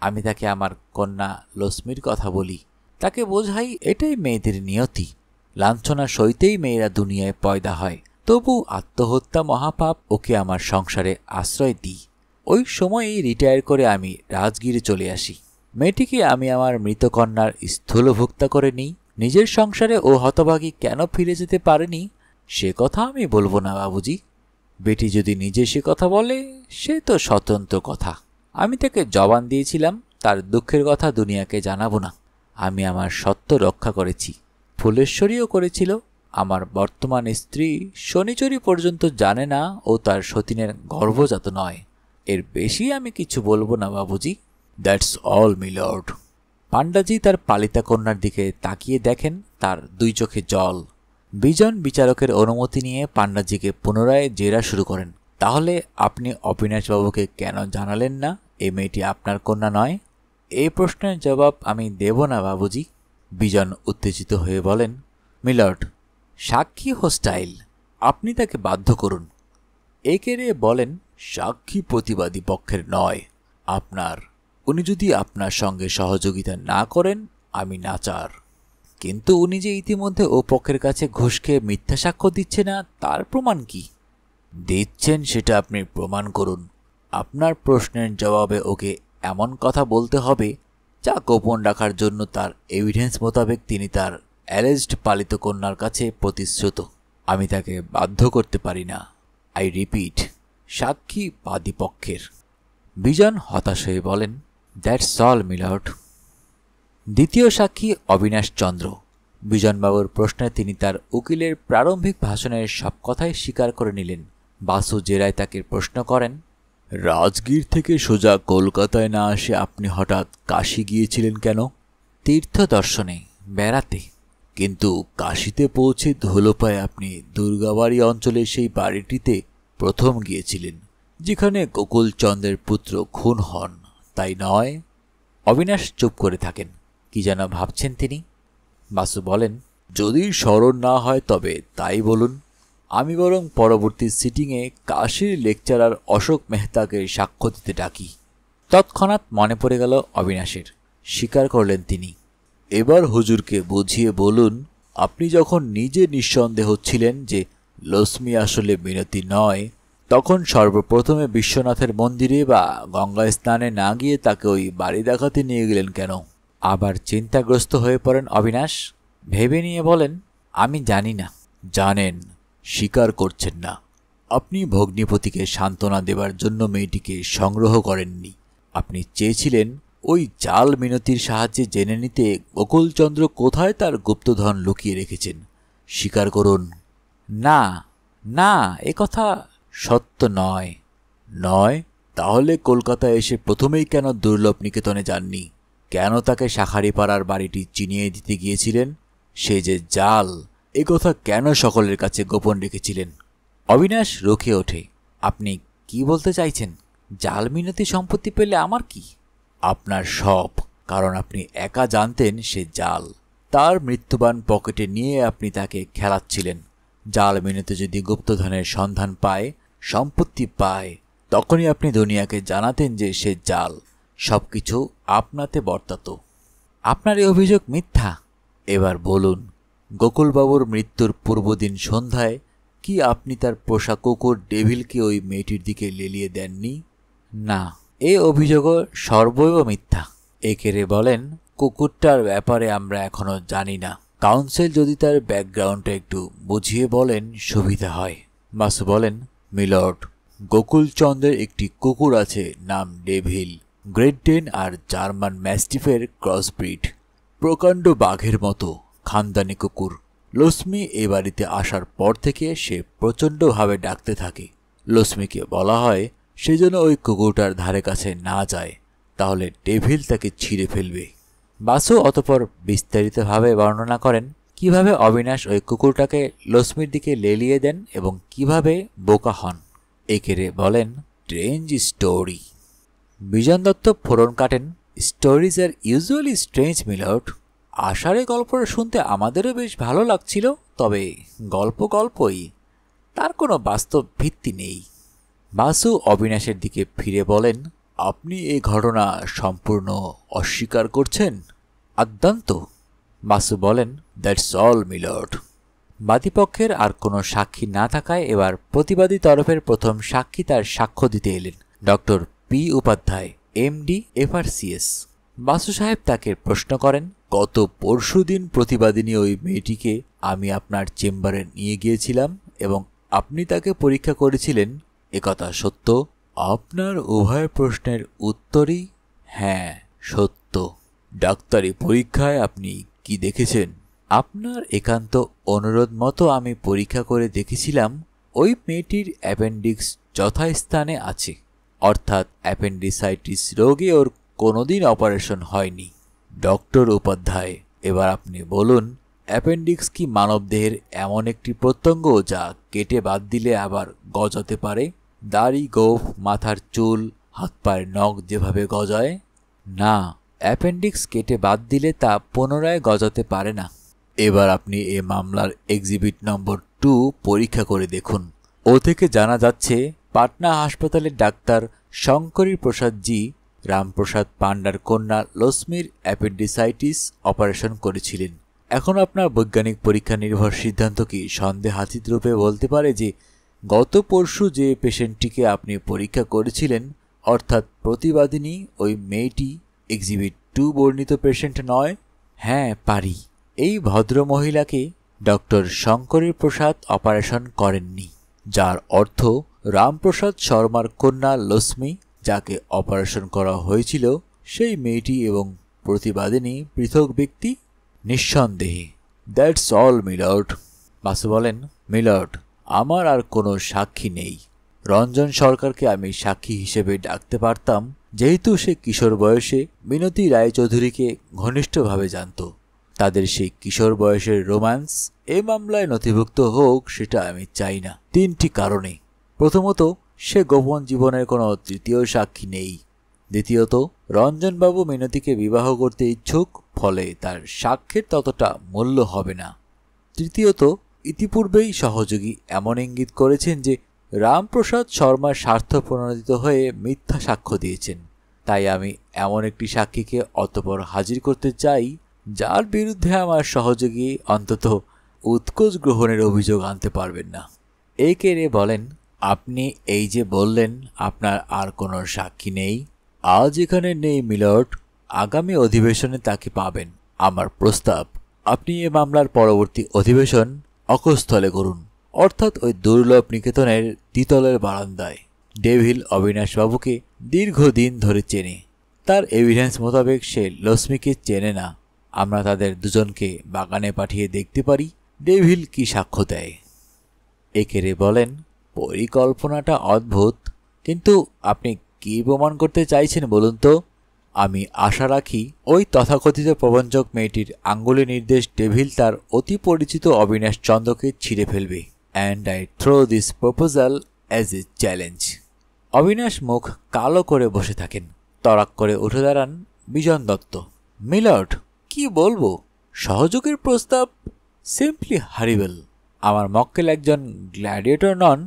Speaker 1: আমি তাকে আমার কন্যা লক্ষ্মীর কথা বলি, তাকে বোঝাই এটাই মেয়েদের নিয়তি, লাঞ্ছনা সইতেই মেয়েরা দুনিয়ায় পয়দা হয়, তবু আত্মহত্যা মহাপাপ, ওকে আমার সংসারে আশ্রয় দিই। ওই সময়েই রিটায়ার করে আমি রাজগিরে চলে আসি। মেয়েটিকে আমি আমার মৃতকন্যার স্থূলভুক্তা করে নিই। নিজের সংসারে ও হতভাগী কেন ফিরে যেতে পারেনি সে কথা আমি বলবো না বাবুজি। বেটি যদি নিজে সে কথা বলে সে তো স্বতন্ত্র কথা। আমি তাকে জবান দিয়েছিলাম তার দুঃখের কথা দুনিয়াকে জানাবো না। আমি আমার সত্য রক্ষা করেছি, ফুলেশ্বরীও করেছিল। আমার বর্তমান স্ত্রী শনিচরী পর্যন্ত জানে না ও তার সতীনের গর্ভজাত নয়। এর বেশি আমি কিছু বলবো না বাবুজি। That's all milord. পান্ডাজি তার পালিতা কন্যার দিকে তাকিয়ে দেখেন তার দুই চোখে জল। বিজন বিচারকের অনুমতি নিয়ে পান্ডাজিকে পুনরায় জেরা শুরু করেন। তাহলে আপনি অবিনাশবাবুকে কেন জানালেন না এই মেয়েটি আপনার কন্যা নয়? এই প্রশ্নের জবাব আমি দেব না বাবুজি। বিজন উত্তেজিত হয়ে বলেন, মিলর্ড, সাক্ষী হোস্টাইল, আপনি তাকে বাধ্য করুন। একেরে বলেন, সাক্ষী প্রতিবাদী পক্ষের নয়, আপনার। উনি যদি আপনার সঙ্গে সহযোগিতা না করেন আমি নাচার। কিন্তু উনি যে ইতিমধ্যে ও পক্ষের কাছে ঘুষ খেয়ে মিথ্যা সাক্ষ্য দিচ্ছে না তার প্রমাণ কি? দিচ্ছেন সেটা আপনি প্রমাণ করুন। আপনার প্রশ্নের জবাবে ওকে এমন কথা বলতে হবে যা গোপন রাখার জন্য তার এভিডেন্স মোতাবেক তিনি তার অ্যারেস্ট পালিত কন্যার কাছে প্রতিশ্রুত। আমি তাকে বাধ্য করতে পারি না। আই রিপিট, সাক্ষী বাদী পক্ষের। বিজন হতাশ হয়ে বলেন, দ্যাটস অল মিলর্ড। দ্বিতীয় সাক্ষী অবিনাশ চন্দ্র। বিজনবাবুর প্রশ্নে তিনি তার উকিলের প্রারম্ভিক ভাষণের সব কথাই স্বীকার করে নিলেন। বাসু জেরায় তাকে প্রশ্ন করেন, রাজগীর থেকে সোজা কলকাতায় না আসে আপনি হঠাৎ কাশী গিয়েছিলেন কেন? তীর্থ দর্শনে, বেড়াতে। কিন্তু কাশীতে পৌঁছে ধুলোপায় আপনি দুর্গাবাড়ি অঞ্চলের সেই বাড়িটিতে প্রথম গিয়েছিলেন যেখানে গোকুলচন্দ্রের পুত্র খুন হন, তাই নয়? অবিনাশ চুপ করে থাকেন, কি যেন ভাবছেন তিনি। বাসু বলেন, যদি স্মরণ না হয় তবে তাই বলুন। আমি বরং পরবর্তী সিটিংয়ে কাশীর লেকচারার অশোক মেহতাকে সাক্ষ্য দিতে ডাকি। তৎক্ষণাৎ মনে পড়ে গেল অবিনাশের। স্বীকার করলেন তিনি, এবার হুজুরকে বুঝিয়ে বলুন আপনি যখন নিজে নিঃসন্দেহ ছিলেন যে লক্ষ্মী আসলে মিনতি নয়, তখন সর্বপ্রথমে বিশ্বনাথের মন্দিরে বা গঙ্গা স্নানে না গিয়ে তাকে ওই বাড়ি দেখাতে নিয়ে গেলেন কেন? আবার চিন্তাগ্রস্ত হয়ে পড়েন অবিনাশ। ভেবে নিয়ে বলেন, আমি জানি না। জানেন, স্বীকার করছেন না। আপনি ভগ্নিপতিকে সান্ত্বনা দেবার জন্য মেয়েটিকে সংগ্রহ করেননি। আপনি চেয়েছিলেন ওই জাল মিনতির সাহায্যে জেনে নিতে গোকুলচন্দ্র কোথায় তার গুপ্তধন লুকিয়ে রেখেছেন। স্বীকার করুন। না না, এ কথা সত্য নয়। নয়? তাহলে কলকাতায় এসে প্রথমেই কেন দুর্লভ নিকেতনে যাননি? কেন তাকে শাখারিপাড়ার বাড়িটি চিনিয়ে দিতে গিয়েছিলেন? সে যে জাল, এ কথা কেন সকলের কাছে গোপন রেখেছিলেন? অবিনাশ রুখে ওঠে, আপনি কি বলতে চাইছেন? জাল মিনতি সম্পত্তি পেলে আমার কি? আপনার সব, কারণ আপনি একা জানতেন সে জাল। তার মৃত্যুবান পকেটে নিয়ে আপনি তাকে খেলাচ্ছিলেন। জাল মিনতি যদি গুপ্তধনের সন্ধান পায়, সম্পত্তি পায়, তখনই আপনি দুনিয়াকে জানাতেন যে সে জাল। সবকিছু আপনাতে বর্তাত। আপনার এই অভিযোগ মিথ্যা। এবার বলুন, গোকুলবাবুর মৃত্যুর পূর্বদিন সন্ধ্যায় কি আপনি তার পোষা কুকুর ডেভিলকে ওই মেয়েটির দিকে লেলিয়ে দেননি? না, এই অভিযোগও সর্বৈব মিথ্যা। একেরে বলেন, কুকুরটার ব্যাপারে আমরা এখনো জানি না। কাউন্সিল যদি তার ব্যাকগ্রাউন্ডটা একটু বুঝিয়ে বলেন সুবিধা হয়। বাসু বলেন, মিলর্ড, গোকুলচন্দ্রের একটি কুকুর আছে, নাম ডেভিল। গ্রেট ডেন আর জার্মান ম্যাস্টিফের ক্রসব্রিড। প্রকাণ্ড বাঘের মতো খানদানি কুকুর। লক্ষ্মী এ বাড়িতে আসার পর থেকে সে প্রচণ্ডভাবে ডাকতে থাকে। লক্ষ্মীকে বলা হয় সে যেন ওই কুকুরটার ধারে কাছে না যায়, তাহলে ডেভিল তাকে ছিঁড়ে ফেলবে। বাসু অতপর বিস্তারিতভাবে বর্ণনা করেন কিভাবে অবিনাশ ওই কুকুরটাকে লক্ষ্মীর দিকে লেলিয়ে দেন এবং কিভাবে বোকা হন। একেরে বলেন, স্ট্রেঞ্জ স্টোরি। বিজন দত্ত ফোড়ন কাটেন, stories are usually strange milord. আষাঢ়ে গল্পটা শুনতে আমাদেরও বেশ ভালো লাগছিল, তবে গল্পই, তার কোনো বাস্তব ভিত্তি নেই। বাসু অবিনাশের দিকে ফিরে বলেন, আপনি এই ঘটনা সম্পূর্ণ অস্বীকার করছেন? আদ্যান্ত। বাসু বলেন, দ্যাটস অল মিলর্ড। বাদীপক্ষের আর কোনো সাক্ষী না থাকায় এবার প্রতিবাদী তরফের প্রথম সাক্ষী তার সাক্ষ্য দিতে এলেন, doctor P Upadhyay, MD, FRCS. Basu সাহেব তাকে প্রশ্ন করেন, গত পরশুদিন প্রতিবাদিনী ওই মেয়েটিকে আমি আপনার চেম্বারে নিয়ে গিয়েছিলাম এবং আপনি তাকে পরীক্ষা করেছিলেন, একথা সত্য? আপনার উভয় প্রশ্নের উত্তরই হ্যাঁ, সত্য। ডাক্তারি পরীক্ষায় আপনি কি দেখেছেন? আপনার একান্ত অনুরোধ মতো আমি পরীক্ষা করে দেখেছিলাম ওই মেয়েটির অ্যাপেন্ডিক্স যথাস্থানে আছে, অর্থাৎ অ্যাপেন্ডিসাইটিস রোগে ওর কোনোদিন অপারেশন হয়নি। ডক্টর উপাধ্যায়, এবার আপনি বলুন, অ্যাপেন্ডিক্স কি মানবদেহের এমন একটি প্রত্যঙ্গ যা কেটে বাদ দিলে আবার গজাতে পারে? দাড়ি, গোঁফ, মাথার চুল, হাত পায়ের নখ যেভাবে গজায়? না, অ্যাপেন্ডিক্স কেটে বাদ দিলে তা পুনরায় গজাতে পারে না। এবার আপনি এ মামলার এক্সিবিট নম্বর 2 পরীক্ষা করে দেখুন। ও থেকে জানা যাচ্ছে পাটনা হাসপাতালের ডাক্তার শঙ্করী প্রসাদ জি রামপ্রসাদ পান্ডার কন্যা লক্ষ্মীর অ্যাপেন্ডিসাইটিস অপারেশন করেছিলেন। এখন আপনার বৈজ্ঞানিক পরীক্ষা নির্ভর সিদ্ধান্ত কি সন্দেহাতীত রূপে বলতে পারে যে গত পরশু যে পেশেন্টটিকে আপনি পরীক্ষা করেছিলেন, অর্থাৎ প্রতিবাদিনী ওই মেয়েটি এক্সিবিট 2 বর্ণিত পেশেন্ট নয়? হ্যাঁ, পারি। এই ভদ্র মহিলাকে ডক্টর শঙ্করী প্রসাদ অপারেশন করেননি, যার অর্থ রামপ্রসাদ শর্মার কন্যা লক্ষ্মী যাকে অপারেশন করা হয়েছিল সেই মেয়েটি এবং প্রতিবাদিনী পৃথক ব্যক্তি? নিঃসন্দেহে। That's all milord. বাসু বলেন, মিলর্ড, আমার আর কোনো সাক্ষী নেই। রঞ্জন সরকারকে আমি সাক্ষী হিসেবে ডাকতে পারতাম, যেহেতু সে কিশোর বয়সে মিনতি রায়চৌধুরীকে ঘনিষ্ঠভাবে জানত। তাদের সেই কিশোর বয়সের রোম্যান্স এ মামলায় নথিভুক্ত হোক, সেটা আমি চাই না 3টি কারণে। প্রথমত, সে গোপন জীবনের কোনো তৃতীয় সাক্ষী নেই। দ্বিতীয়ত, রঞ্জনবাবু মিনতিকে বিবাহ করতে ইচ্ছুক, ফলে তার সাক্ষ্যের ততটা মূল্য হবে না। তৃতীয়ত, ইতিপূর্বেই সহযোগী এমন ইঙ্গিত করেছেন যে রামপ্রসাদ শর্মার স্বার্থ প্রণোদিত হয়ে মিথ্যা সাক্ষ্য দিয়েছেন। তাই আমি এমন একটি সাক্ষীকে অতঃপর হাজির করতে চাই যার বিরুদ্ধে আমার সহযোগী অন্তত উৎকোচ গ্রহণের অভিযোগ আনতে পারবেন না। একে রে বলেন, আপনি এই যে বললেন আপনার আর কোনো সাক্ষী নেই, আজ এখানে নেই মিলর্ড, আগামী অধিবেশনে তাকে পাবেন। আমার প্রস্তাব, আপনি এ মামলার পরবর্তী অধিবেশন অকস্থলে করুন, অর্থাৎ ওই দুর্লভ নিকেতনের দ্বিতলের বারান্দায়। ডেভিল অবিনাশবাবুকে দীর্ঘদিন ধরে চেনে। তার এভিডেন্স মোতাবেক সে লক্ষ্মীকে চেনে না। আমরা তাদের দুজনকে বাগানে পাঠিয়ে দেখতে পারি ডেভিল কি সাক্ষ্য দেয়। একেরে বলেন, পরিকল্পনাটা অদ্ভুত, কিন্তু আপনি কি প্রমাণ করতে চাইছেন বলুন তো? আমি আশা রাখি ওই তথাকথিত প্রবঞ্চক মেয়েটির আঙ্গুলি নির্দেশ ডেভিল তার অতি পরিচিত অবিনাশ চন্দ্রকে ছিঁড়ে ফেলবে। And I throw this proposal as a challenge. Abinash মুখ কালো করে বসে থাকেন। তড়াক করে উঠে দাঁড়ান বিজন দত্ত। মিলর্ড, কি বলবো? সহযোগীর প্রস্তাব সিম্পলি হারিবেল। আমার মক্কেল একজন গ্ল্যাডিয়েটর নন।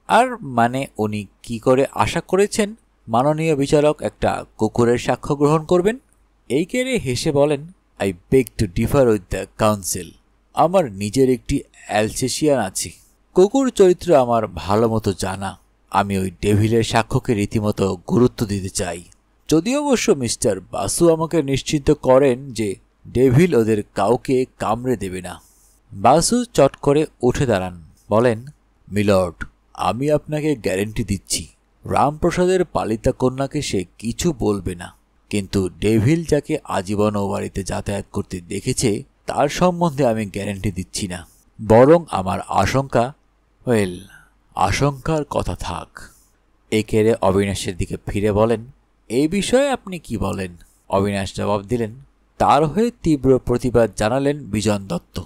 Speaker 1: আর মানে উনি কি করে আশা করেছেন মাননীয় বিচারক একটা কুকুরের সাক্ষ্য গ্রহণ করবেন? এই কেড়ে হেসে বলেন, I beg two differ with the council. আমার নিজের একটি অ্যালসেশিয়ান আছে। কুকুর চরিত্র আমার ভালো মতো জানা। আমি ওই ডেভিলের সাক্ষ্যকে রীতিমতো গুরুত্ব দিতে চাই। যদি অবশ্য মিস্টার বাসু আমাকে নিশ্চিত করেন যে ডেভিল ওদের কাউকে কামড়ে দেবে না। বাসু চট করে উঠে দাঁড়ান, বলেন, মিলর্ড, আমি আপনাকে গ্যারেন্টি দিচ্ছি রামপ্রসাদের পালিতা কন্যাকে সে কিছু বলবে না। কিন্তু ডেভিল যাকে আজীবন ও বাড়িতে যাতায়াত করতে দেখেছে তার সম্বন্ধে আমি গ্যারেন্টি দিচ্ছি না। বরং আমার আশঙ্কা, আশঙ্কার কথা থাক। একেরে অবিনাশের দিকে ফিরে বলেন, এই বিষয়ে আপনি কি বলেন? অবিনাশ জবাব দিলেন। তার হয়ে তীব্র প্রতিবাদ জানালেন বিজন দত্ত।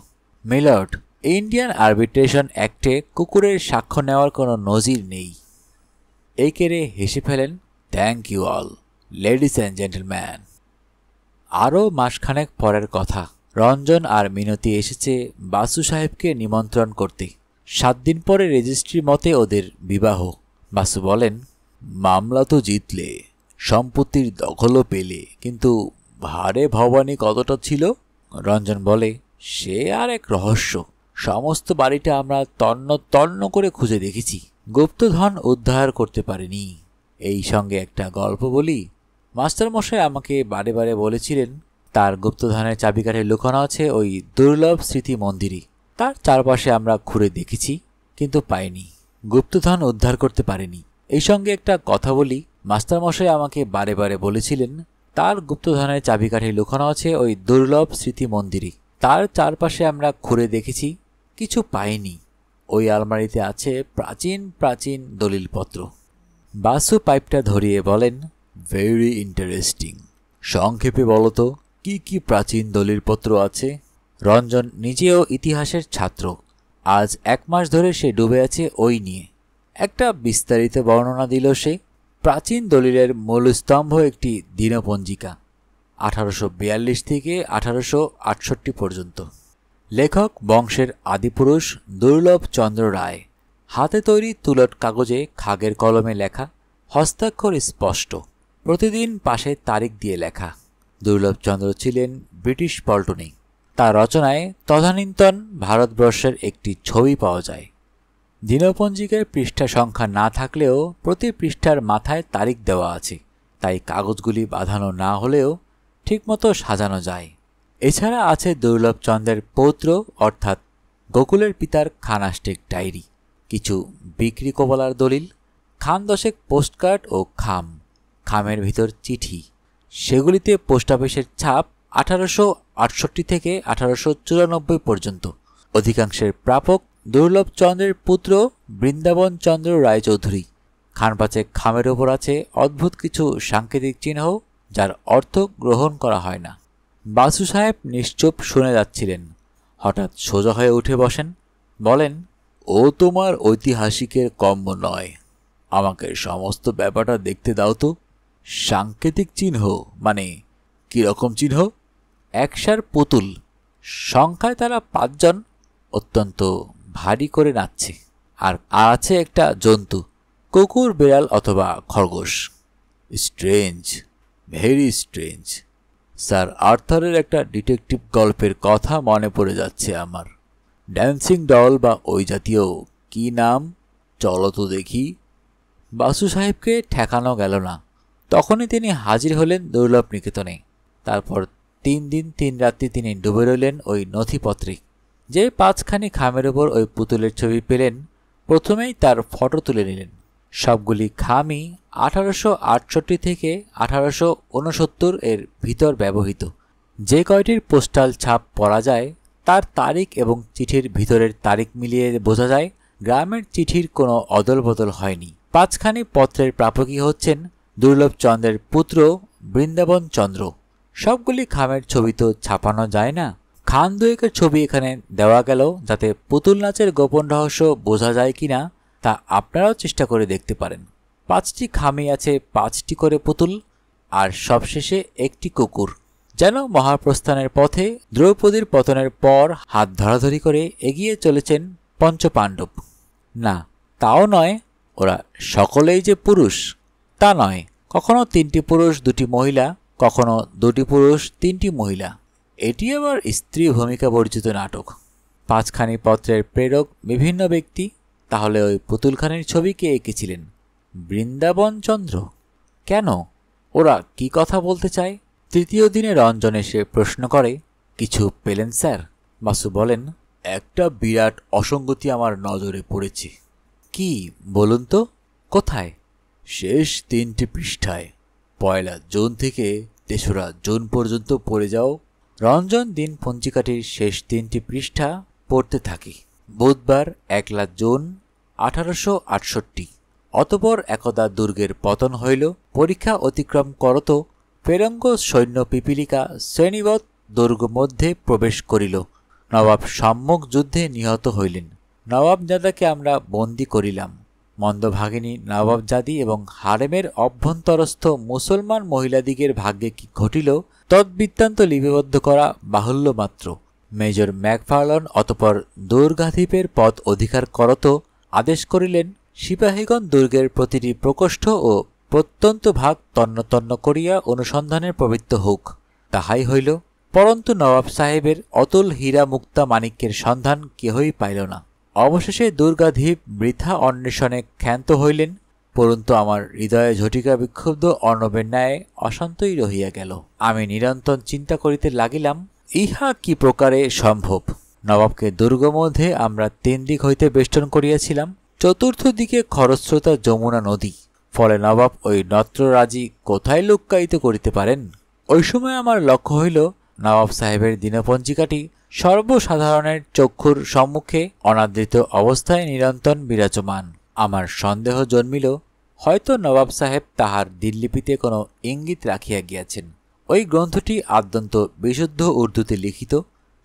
Speaker 1: মিলর্ড, ইন্ডিয়ান আরবিট্রেশন অ্যাক্টে কুকুরের সাক্ষ্য নেওয়ার কোনো নজির নেই। এই কেড়ে হেসে ফেলেন, thank you all, ladies and gentleman. আরও মাসখানেক পরের কথা। রঞ্জন আর মিনতি এসেছে বাসু সাহেবকে নিমন্ত্রণ করতে। 7 দিন পরে রেজিস্ট্রি মতে ওদের বিবাহ। বাসু বলেন, মামলা তো জিতলে, সম্পত্তির দখলও পেলে, কিন্তু ভারে ভবানী কতটা ছিল? রঞ্জন বলে, সে আর এক রহস্য। সমস্ত বাড়িটা আমরা তন্ন তন্ন করে খুঁজে দেখেছি, গুপ্তধন উদ্ধার করতে পারিনি। এই সঙ্গে একটা গল্প বলি। মাস্টারমশাই আমাকে বারে বারে বলেছিলেন তার গুপ্তধনের চাবিকাঠি লুকানো আছে ওই দুর্লভ স্মৃতি মন্দিরে। তার চারপাশে আমরা ঘুরে দেখেছি, কিন্তু পাইনি, গুপ্তধন উদ্ধার করতে পারিনি। এই সঙ্গে একটা কথা বলি। মাস্টারমশাই আমাকে বারে বারে বলেছিলেন তার গুপ্তধনের চাবিকাঠি লুকানো আছে ওই দুর্লভ স্মৃতি মন্দিরে। তার চারপাশে আমরা ঘুরে দেখেছি, কিছু পাইনি। ওই আলমারিতে আছে প্রাচীন প্রাচীন দলিলপত্র। বাসু পাইপটা ধরিয়ে বলেন, ভেরি ইন্টারেস্টিং। সংক্ষেপে বলতো কি কি প্রাচীন দলিলপত্র আছে? রঞ্জন নিজেও ইতিহাসের ছাত্র। আজ 1 মাস ধরে সে ডুবে আছে ওই নিয়ে। একটা বিস্তারিত বর্ণনা দিল সে। প্রাচীন দলিলের মূল স্তম্ভ একটি দিনপঞ্জিকা, 1842 থেকে 1868 পর্যন্ত। লেখক বংশের আদিপুরুষ দুর্লভ চন্দ্র রায়। হাতে তৈরি তুলট কাগজে খাগের কলমে লেখা, হস্তাক্ষর স্পষ্ট। প্রতিদিন পাশে তারিখ দিয়ে লেখা। দুর্লভচন্দ্র ছিলেন ব্রিটিশ পল্টনে। তার রচনায় তদানীন্তন ভারতবর্ষের একটি ছবি পাওয়া যায়। দিনপঞ্জিকার পৃষ্ঠা সংখ্যা না থাকলেও প্রতি পৃষ্ঠার মাথায় তারিখ দেওয়া আছে, তাই কাগজগুলি বাঁধানো না হলেও ঠিকমতো সাজানো যায়। এছাড়া আছে দুর্লভচন্দ্রের পৌত্র অর্থাৎ গোকুলের পিতার খানাস্টেক ডায়েরি, কিছু বিক্রি কবলার দলিল, খান দশেক পোস্টকার্ড ও খামের ভিতর চিঠি। সেগুলিতে পোস্ট অফিসের ছাপ 1868 থেকে 1894 পর্যন্ত। অধিকাংশের প্রাপক দুর্লভচন্দ্রের পুত্র বৃন্দাবন চন্দ্র রায়চৌধুরী। খানপাচেক খামের ওপর আছে অদ্ভুত কিছু সাংকেতিক চিহ্ন, যার অর্থ গ্রহণ করা হয় না। বাসু সাহেব নিশ্চুপ শুনে যাচ্ছিলেন। হঠাৎ সোজা হয়ে উঠে বসেন, বলেন, ও তোমার ঐতিহাসিকের কম্য নয়, আমাকে সমস্ত ব্যাপারটা দেখতে দাও তো। সাংকেতিক চিহ্ন মানে কিরকম চিহ্ন? একসার পুতুল, সংখ্যায় তারা 5 জন, অত্যন্ত ভারী করে নাচছে। আর আছে একটা জন্তু, কুকুর, বিড়াল অথবা খরগোশ। Strange, very strange. স্যার আর্থারের একটা ডিটেকটিভ গল্পের কথা মনে পড়ে যাচ্ছে আমার। ড্যান্সিং ডল বা ওই জাতীয় কি নাম, চলো তো দেখি। বাসু সাহেবকে ঠেকানো গেল না। তখনই তিনি হাজির হলেন দুর্লভ নিকেতনে। তারপর 3 দিন 3 রাত্রি তিনি ডুবে রইলেন ওই নথিপত্রে। যে 5খানি খামের ওপর ওই পুতুলের ছবি পেলেন, প্রথমেই তার ফটো তুলে নিলেন। সবগুলি খামই 1868 থেকে 1869 এর ভিতর ব্যবহৃত। যে কয়টির পোস্টাল ছাপ পড়া যায় তার তারিখ এবং চিঠির ভিতরের তারিখ মিলিয়ে বোঝা যায় গ্রামের চিঠির কোনো অদল বদল হয়নি। 5খানি পত্রের প্রাপকই হচ্ছেন দুর্লভচন্দ্রের পুত্র বৃন্দাবন চন্দ্র। সবগুলি খামের ছবি তো ছাপানো যায় না। খান দুয়েকের ছবি এখানে দেওয়া গেল যাতে পুতুল নাচের গোপন রহস্য বোঝা যায় কিনা তা আপনারাও চেষ্টা করে দেখতে পারেন। 5টি খামে আছে 5টি করে পুতুল, আর সবশেষে একটি কুকুর। যেন মহাপ্রস্থানের পথে দ্রৌপদীর পতনের পর হাত ধরাধরি করে এগিয়ে চলেছেন পঞ্চপাণ্ডব। না, তাও নয়, ওরা সকলেই যে পুরুষ তা নয়। কখনো 3টি পুরুষ 2টি মহিলা, কখনো 2টি পুরুষ 3টি মহিলা। এটি আবার স্ত্রী ভূমিকা বর্জিত নাটক। 5খানি পত্রের প্রেরক বিভিন্ন ব্যক্তি। তাহলে ওই পুতুলখানির ছবি কে এঁকেছিলেন? বৃন্দাবন চন্দ্র। কেন? ওরা কি কথা বলতে চায়? তৃতীয় দিনে রঞ্জন এসে প্রশ্ন করে, কিছু পেলেন স্যার? বাসু বলেন, একটা বিরাট অসঙ্গতি আমার নজরে পড়েছে। কি বলুন তো? কোথায়? শেষ 3টি পৃষ্ঠায়, 1 জুন থেকে 3রা জুন পর্যন্ত পড়ে যাও। রঞ্জন দিন পঞ্জিকাটির শেষ 3টি পৃষ্ঠা পড়তে থাকি। বুধবার 1 জুন 1868। অতপর একদা দুর্গের পতন হইল। পরীক্ষা অতিক্রম করত ফেরঙ্গ সৈন্য পিপিলিকা শ্রেণীবৎ দুর্গ মধ্যে প্রবেশ করিল। নবাব সম্মুখ যুদ্ধে নিহত হইলেন। নবাবজাদাকে আমরা বন্দী করিলাম। মন্দভাগিনী নবাবজাদি এবং হারেমের অভ্যন্তরস্থ মুসলমান মহিলাদিগের ভাগ্যে কি ঘটিল তদ্বৃত্তান্ত লিপিবদ্ধ করা বাহুল্য মাত্র। মেজর ম্যাকফার্লন অতপর দুর্গাধিপের পদ অধিকার করত আদেশ করিলেন, সিপাহীগণ দুর্গের প্রতিটি প্রকোষ্ঠ ও প্রত্যন্ত ভাগ তন্ন তন্ন করিয়া অনুসন্ধানের প্রবৃত্ত হোক। তাহাই হইল, পরন্তু নবাব সাহেবের অতুল হীরা মুক্তা মাণিক্যের সন্ধান কেহই পাইল না। অবশেষে দুর্গাধীপ বৃথা অন্বেষণে ক্ষান্ত হইলেন, পরন্তু আমার হৃদয়ে ঝটিকা বিক্ষুব্ধ অর্ণবের ন্যায় অশান্তই রহিয়া গেল। আমি নিরন্তর চিন্তা করিতে লাগিলাম, ইহা কি প্রকারে সম্ভব? নবাবকে দুর্গ মধ্যে আমরা 3 দিক হইতে বেষ্টন করিয়াছিলাম, চতুর্থ দিকে খরস্রোতা যমুনা নদী, ফলে নবাব ওই নত্ররাজি কোথায় লুক্কায়িত করিতে পারেন? ওই সময় আমার লক্ষ্য হইল, নবাব সাহেবের দিনপঞ্জিকাটি সর্বসাধারণের চক্ষুর সম্মুখে অনাদৃত অবস্থায় নিরন্তর বিরাজমান। আমার সন্দেহ জন্মিল, হয়তো নবাব সাহেব তাহার দিনলিপিতে কোনো ইঙ্গিত রাখিয়া গিয়াছেন। ওই গ্রন্থটি আদ্যন্ত বিশুদ্ধ উর্দুতে লিখিত।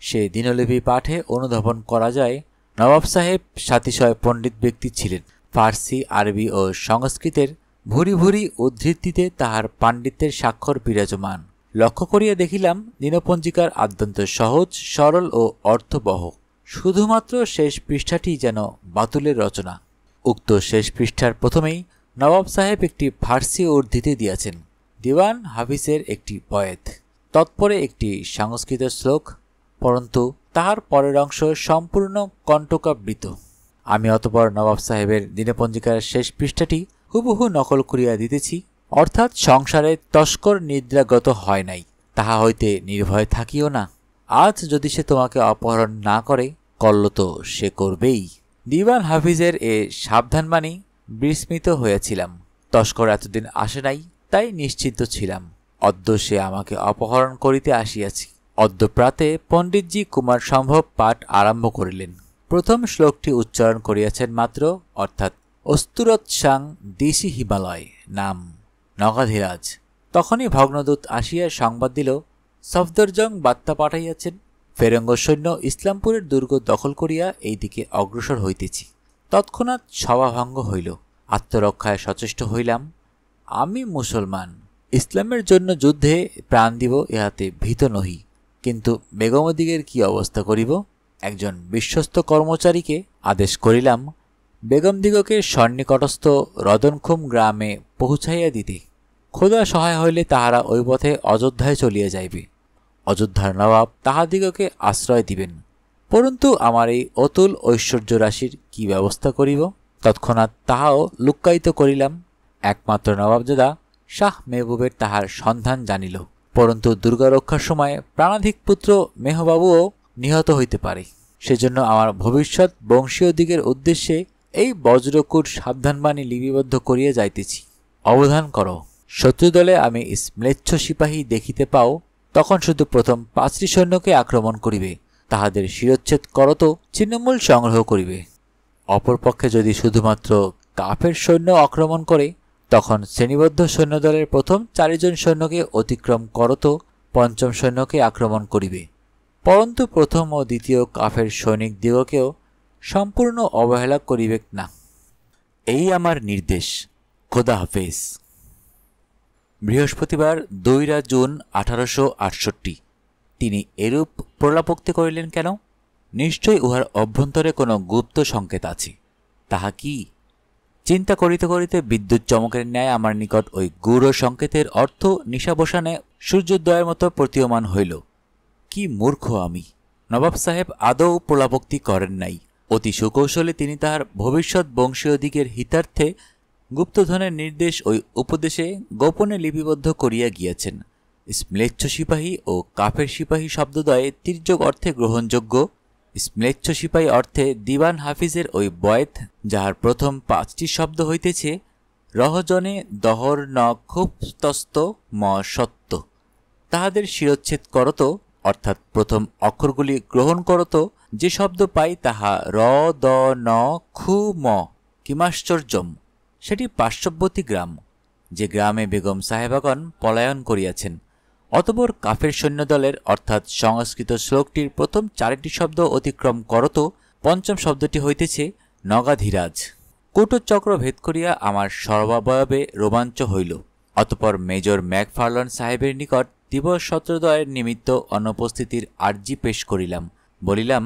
Speaker 1: সে দিনলিপি পাঠে অনুধাবন করা যায় নবাব সাহেব সাতিশয় পণ্ডিত ব্যক্তি ছিলেন। ফার্সি, আরবি ও সংস্কৃতের ভুরি ভুরি উদ্ধৃতিতে তাহার পাণ্ডিত্যের স্বাক্ষর বিরাজমান। লক্ষ্য করিয়া দেখিলাম, দিনপঞ্জিকার আদ্যন্ত সহজ, সরল ও অর্থবহ। শুধুমাত্র শেষ পৃষ্ঠাটি যেন বাতুলের রচনা। উক্ত শেষ পৃষ্ঠার প্রথমেই নবাব সাহেব একটি ফার্সি উদ্ধৃতি দিয়াছেন, দিওয়ান হাফিজের একটি বয়েত, তৎপরে একটি সংস্কৃত শ্লোক, পরন্তু তাহার পরের অংশ সম্পূর্ণ কণ্টকাবৃত। আমি অতঃপর নবাব সাহেবের দিনপঞ্জিকার শেষ পৃষ্ঠাটি হুবহু নকল করিয়া দিতেছি, অর্থাৎ সংসারে তস্কর নিদ্রাগত হয় নাই, তাহা হইতে নির্ভয় থাকিও না। আজ যদি সে তোমাকে অপহরণ না করে, করল তো সে করবেই। দিওয়ান হাফিজের এ সাবধানবাণী বিস্মিত হইয়াছিলাম। তস্কর এতদিন আসে নাই, তাই নিশ্চিন্ত ছিলাম। অদ্য সে আমাকে অপহরণ করিতে আসিয়াছি। অদ্য প্রাতে পণ্ডিতজি কুমার সম্ভব পাঠ আরম্ভ করিলেন। প্রথম শ্লোকটি উচ্চারণ করিয়াছেন মাত্র, অর্থাৎ অস্তুরৎসাং দিশি হিমালয় নাম নগাধিরাজ। তখনই ভগ্নদূত আসিয়া সংবাদ দিল, সফদরজং বার্তা পাঠাইয়াছেন, ফেরঙ্গ সৈন্য ইসলামপুরের দুর্গ দখল করিয়া এই দিকে অগ্রসর হইতেছি। তৎক্ষণাৎ সভাভঙ্গ হইল। আত্মরক্ষায় সচেষ্ট হইলাম। আমি মুসলমান, ইসলামের জন্য যুদ্ধে প্রাণ দিব, ইহাতে ভীত নহি। কিন্তু বেগমদিগের কি অবস্থা করিব? একজন বিশ্বস্ত কর্মচারীকে আদেশ করিলাম, বেগমদিগকে সন্নিকটস্থ রদনখুম গ্রামে পৌঁছাইয়া দিতে। খোদা সহায় হইলে তাহারা ওই পথে অযোধ্যায় চলিয়া যাইবে। অযোধ্যার নবাব তাহাদিগকে আশ্রয় দিবেন। পরন্তু আমার এই অতুল ঐশ্বর্য রাশির কি ব্যবস্থা করিব? তৎক্ষণাৎ তাহাও লুক্কায়িত করিলাম। একমাত্র নবাবজাদা শাহ মেহবুবের তাহার সন্ধান জানিল, পরন্তু দুর্গারক্ষার সময় প্রাণাধিক পুত্র মেহবাবুও নিহত হইতে পারে। সেজন্য আমার ভবিষ্যৎ বংশীয় দিগের উদ্দেশ্যে এই বজ্রকূট সাবধানবাণী লিপিবদ্ধ করিয়া যাইতেছি। অবধান করো, শত্রুদলে আমি ম্লেচ্ছ সিপাহী দেখিতে পাও, তখন শুধু প্রথম 5টি সৈন্যকে আক্রমণ করিবে, তাহাদের শিরচ্ছেদ করত ছিন্নমূল সংগ্রহ করিবে। অপরপক্ষে যদি শুধুমাত্র কাফের সৈন্য আক্রমণ করে, তখন শ্রেণীবদ্ধ সৈন্যদলের প্রথম 4 জন সৈন্যকে অতিক্রম করত 5ম সৈন্যকে আক্রমণ করিবে, পরন্তু প্রথম ও দ্বিতীয় কাফের সৈনিক দিগকেও সম্পূর্ণ অবহেলা করিবে না। এই আমার নির্দেশ। খোদা হাফেজ। বৃহস্পতিবার 2 জুন 1868। তিনি এরূপ প্রলাপোক্তি করিলেন কেন? নিশ্চয়ই উহার অভ্যন্তরে কোনো গুপ্ত সংকেত আছে। তাহা কি? চিন্তা করিতে করিতে বিদ্যুৎ চমকের ন্যায় আমার নিকট ওই গূঢ় সংকেতের অর্থ নিশাবসানে সূর্যোদয়ের মতো প্রতীয়মান হইল। কি মূর্খ আমি! নবাব সাহেব আদৌ প্রলাপোক্তি করেন নাই। অতি সুকৌশলে তিনি তাহার ভবিষ্যৎ বংশীয় দিগের হিতার্থে গুপ্তধনের নির্দেশ ওই উপদেশে গোপনে লিপিবদ্ধ করিয়া গিয়াছেন। ম্লেচ্ছ সিপাহী ও কাফের সিপাহী শব্দদ্বয়ে তির্যক অর্থে গ্রহণযোগ্য। ম্লেচ্ছ সিপাহী অর্থে দিওয়ান হাফিজের ওই বয়েত, যাহার প্রথম 5টি শব্দ হইতেছে রহজনে দহর ন খুব তস্ত ম সত্য। তাহাদের শিরচ্ছেদ করত, অর্থাৎ প্রথম অক্ষরগুলি গ্রহণ করত। যে শব্দ পাই তাহা র দ ন খু ম। কিমাশ্চর্যম! সেটি পার্শ্ববর্তী গ্রাম, যে গ্রামে বেগম সাহেবাগণ পলায়ন করিয়াছেন। অতঃপর কাফের সৈন্যদলের অর্থাৎ সংস্কৃত শ্লোকটির প্রথম 4টি শব্দ অতিক্রম করত 5ম শব্দটি হইতেছে নগাধিরাজ। কূটচক্র ভেদ করিয়া আমার সর্বাবয়বে রোমাঞ্চ হইল। অতঃপর মেজর ম্যাকফার্লন সাহেবের নিকট দিবস সত্রদয়ের নিমিত্ত অনুপস্থিতির আর্জি পেশ করিলাম। বলিলাম,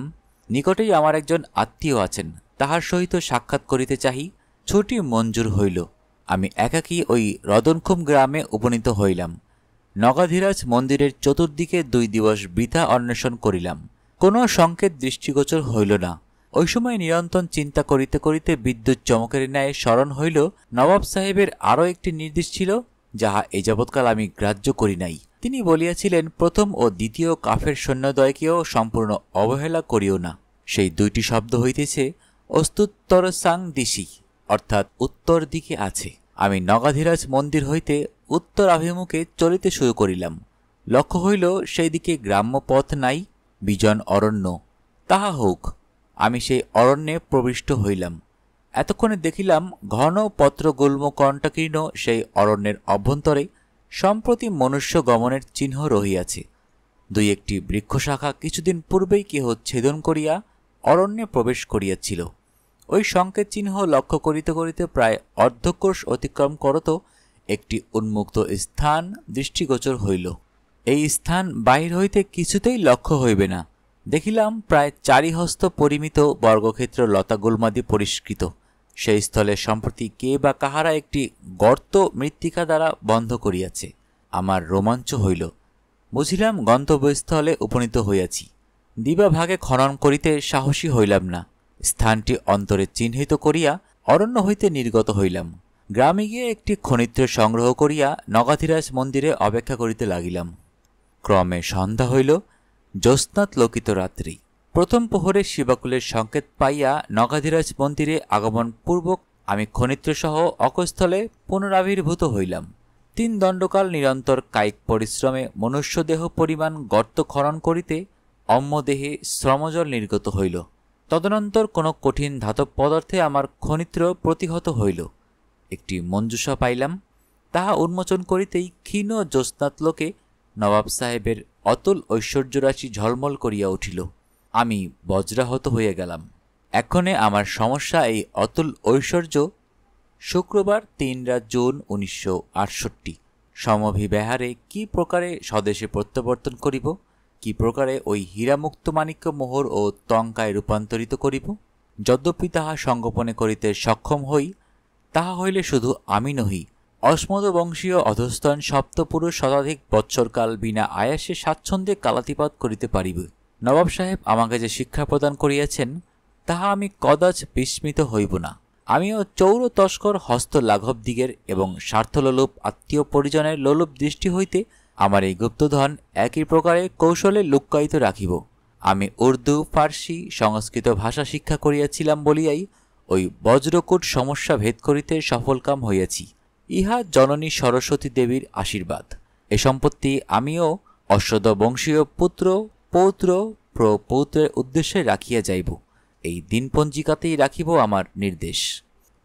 Speaker 1: নিকটেই আমার একজন আত্মীয় আছেন, তাহার সহিত সাক্ষাৎ করিতে চাহি। ছুটি মঞ্জুর হইল। আমি একাকী ওই রদনখুম গ্রামে উপনীত হইলাম। নগাধিরাজ মন্দিরের চতুর্দিকে 2 দিবস বৃথা অন্বেষণ করিলাম, কোনো সংকেত দৃষ্টিগোচর হইল না। ওই সময় নিরন্তর চিন্তা করিতে করিতে বিদ্যুৎ চমকের ন্যায় স্মরণ হইল নবাব সাহেবের আরও একটি নির্দেশ ছিল, যাহা এ যাবৎকাল আমি গ্রাহ্য করি নাই। তিনি বলিয়াছিলেন, প্রথম ও দ্বিতীয় কাফের সৈন্যদ্বয়কেও সম্পূর্ণ অবহেলা করিও না। সেই 2টি শব্দ হইতেছে অস্তুত্তর সাং দিশি, অর্থাৎ উত্তর দিকে আছে। আমি নগাধিরাজ মন্দির হইতে উত্তরাভিমুখে চলিতে শুরু করিলাম। লক্ষ্য হইল সেই দিকে গ্রাম্য পথ নাই, বিজন অরণ্য। তাহা হোক, আমি সেই অরণ্যে প্রবিষ্ট হইলাম। এতক্ষণে দেখিলাম ঘন পত্রগুল্ম কণ্টকীর্ণ সেই অরণ্যের অভ্যন্তরে সম্প্রতি মনুষ্য গমনের চিহ্ন রহিয়াছে। 2-1টি বৃক্ষশাখা কিছুদিন পূর্বেই কেহ ছেদন করিয়া অরণ্যে প্রবেশ করিয়াছিল। ওই সংকেত চিহ্ন লক্ষ্য করিতে করিতে প্রায় অর্ধকোশ অতিক্রম করত একটি উন্মুক্ত স্থান দৃষ্টিগোচর হইল। এই স্থান বাহির হইতে কিছুতেই লক্ষ্য হইবে না। দেখিলাম প্রায় 4 হস্ত পরিমিত বর্গক্ষেত্র লতাগুল্মাদি পরিষ্কৃত। সেই স্থলে সম্প্রতি কে বা কাহারা একটি গর্ত মৃত্তিকা দ্বারা বন্ধ করিয়াছে। আমার রোমাঞ্চ হইল। বুঝিলাম গন্তব্যস্থলে উপনীত হইয়াছি। দিবাভাগে খনন করিতে সাহসী হইলাম না। স্থানটি অন্তরে চিহ্নিত করিয়া অরণ্য হইতে নির্গত হইলাম। গ্রামে গিয়ে একটি খনিত্র সংগ্রহ করিয়া নগাধিরাজ মন্দিরে অপেক্ষা করিতে লাগিলাম। ক্রমে সন্ধ্যা হইল। জ্যোৎস্নাত লোকিত রাত্রি। প্রথম প্রহরে শিবাকুলের সংকেত পাইয়া নগাধিরাজ মন্দিরে আগমন পূর্বক আমি খনিত্রসহ অকস্থলে পুনরাবির্ভূত হইলাম। 3 দণ্ডকাল নিরন্তর কায়িক পরিশ্রমে মনুষ্যদেহ পরিমাণ গর্ত খনন করিতে অম্মদেহে শ্রমজল নির্গত হইল। তদনন্তর কোনো কঠিন ধাতব পদার্থে আমার খনিত্র প্রতিহত হইল। একটি মঞ্জুষা পাইলাম। তাহা উন্মোচন করিতেই ক্ষীণ জ্যোৎস্নাতলোকে নবাব সাহেবের অতুল ঐশ্বর্যরাশি ঝলমল করিয়া উঠিল। আমি বজ্রাহত হইয়া গেলাম। এক্ষণে আমার সমস্যা এই অতুল ঐশ্বর্য। শুক্রবার 3 জুন 1968। সমভিব্যাহারে কি প্রকারে স্বদেশে প্রত্যাবর্তন করিব, কি প্রকারে ওই হীরামুক্ত মাণিক্য মোহর ও টঙ্কায় রূপান্তরিত করিব। যদ্যপি তাহা সংগোপনে করিতে সক্ষম হই, তাহা হইলে শুধু আমি নহি, অস্মদবংশীয় অধস্তন সপ্তপুরুষ শতাধিক বৎসরকাল বিনা আয়াসে স্বাচ্ছন্দ্যে কালাতিপাত করিতে পারিবে। নবাব সাহেব আমাকে যে শিক্ষা প্রদান করিয়াছেন, তাহা আমি কদাচ বিস্মিত হইব না। আমিও চৌর তস্কর হস্ত লাঘব দিগের এবং স্বার্থলোলুপ আত্মীয় পরিজনের লোলুপ দৃষ্টি হইতে আমার এই গুপ্তধন একই প্রকারে কৌশলে লুক্কায়িত রাখিব। আমি উর্দু, ফার্সি, সংস্কৃত ভাষা শিক্ষা করিয়াছিলাম বলিয়াই ওই বজ্রকূট সমস্যা ভেদ করিতে সফলকাম হইয়াছি। ইহা জননী সরস্বতী দেবীর আশীর্বাদ। এ সম্পত্তি আমিও অশ্বদ বংশীয় পুত্র, পৌত্র, প্রপৌত্রের উদ্দেশ্যে রাখিয়া যাইব। এই দিনপঞ্জিকাতেই রাখিব আমার নির্দেশ।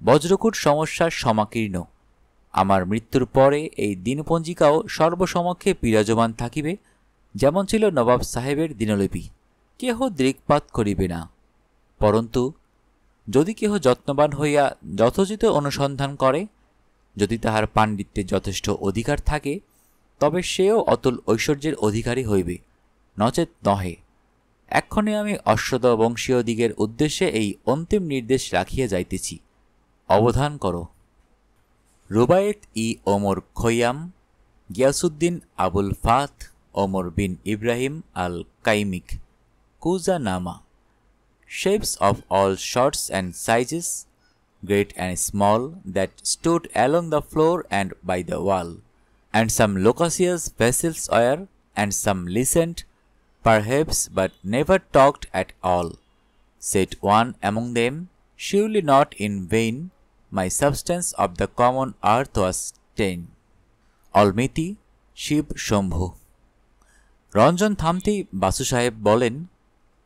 Speaker 1: বজ্রকূট সমস্যার সমাকীর্ণ। আমার মৃত্যুর পরে এই দিনপঞ্জিকাও সর্বসমক্ষে বিরাজমান থাকিবে, যেমন ছিল নবাব সাহেবের দিনলিপি। কেহ দৃক্পাত করিবে না। পরন্তু যদি কেহ যত্নবান হইয়া যথোচিত অনুসন্ধান করে, যদি তাহার পাণ্ডিত্যে যথেষ্ট অধিকার থাকে, তবে সেও অতুল ঐশ্বর্যের অধিকারী হইবে, নচেত নহে। এক্ষণে আমি অশ্বদ বংশীয় দিগের উদ্দেশ্যে এই অন্তিম নির্দেশ রাখিয়া যাইতেছি। অবধান করো। রুবায়েত ই ওমর খৈয়াম, গিয়াসুদ্দিন আবুল ফাত ওমর বিন ইব্রাহিম আল কাইমিক, কুজা নামা। Shapes of all sorts and sizes, great and small, that stood along the floor and by the wall, and some loquacious vessels were, and some listened, perhaps, but never talked at all. Said one among them, surely not in vain, my substance of the common earth was ta'en. Almighty Shiva Shambhu. Ranjan থামতেই Basu সাহেব বলেন,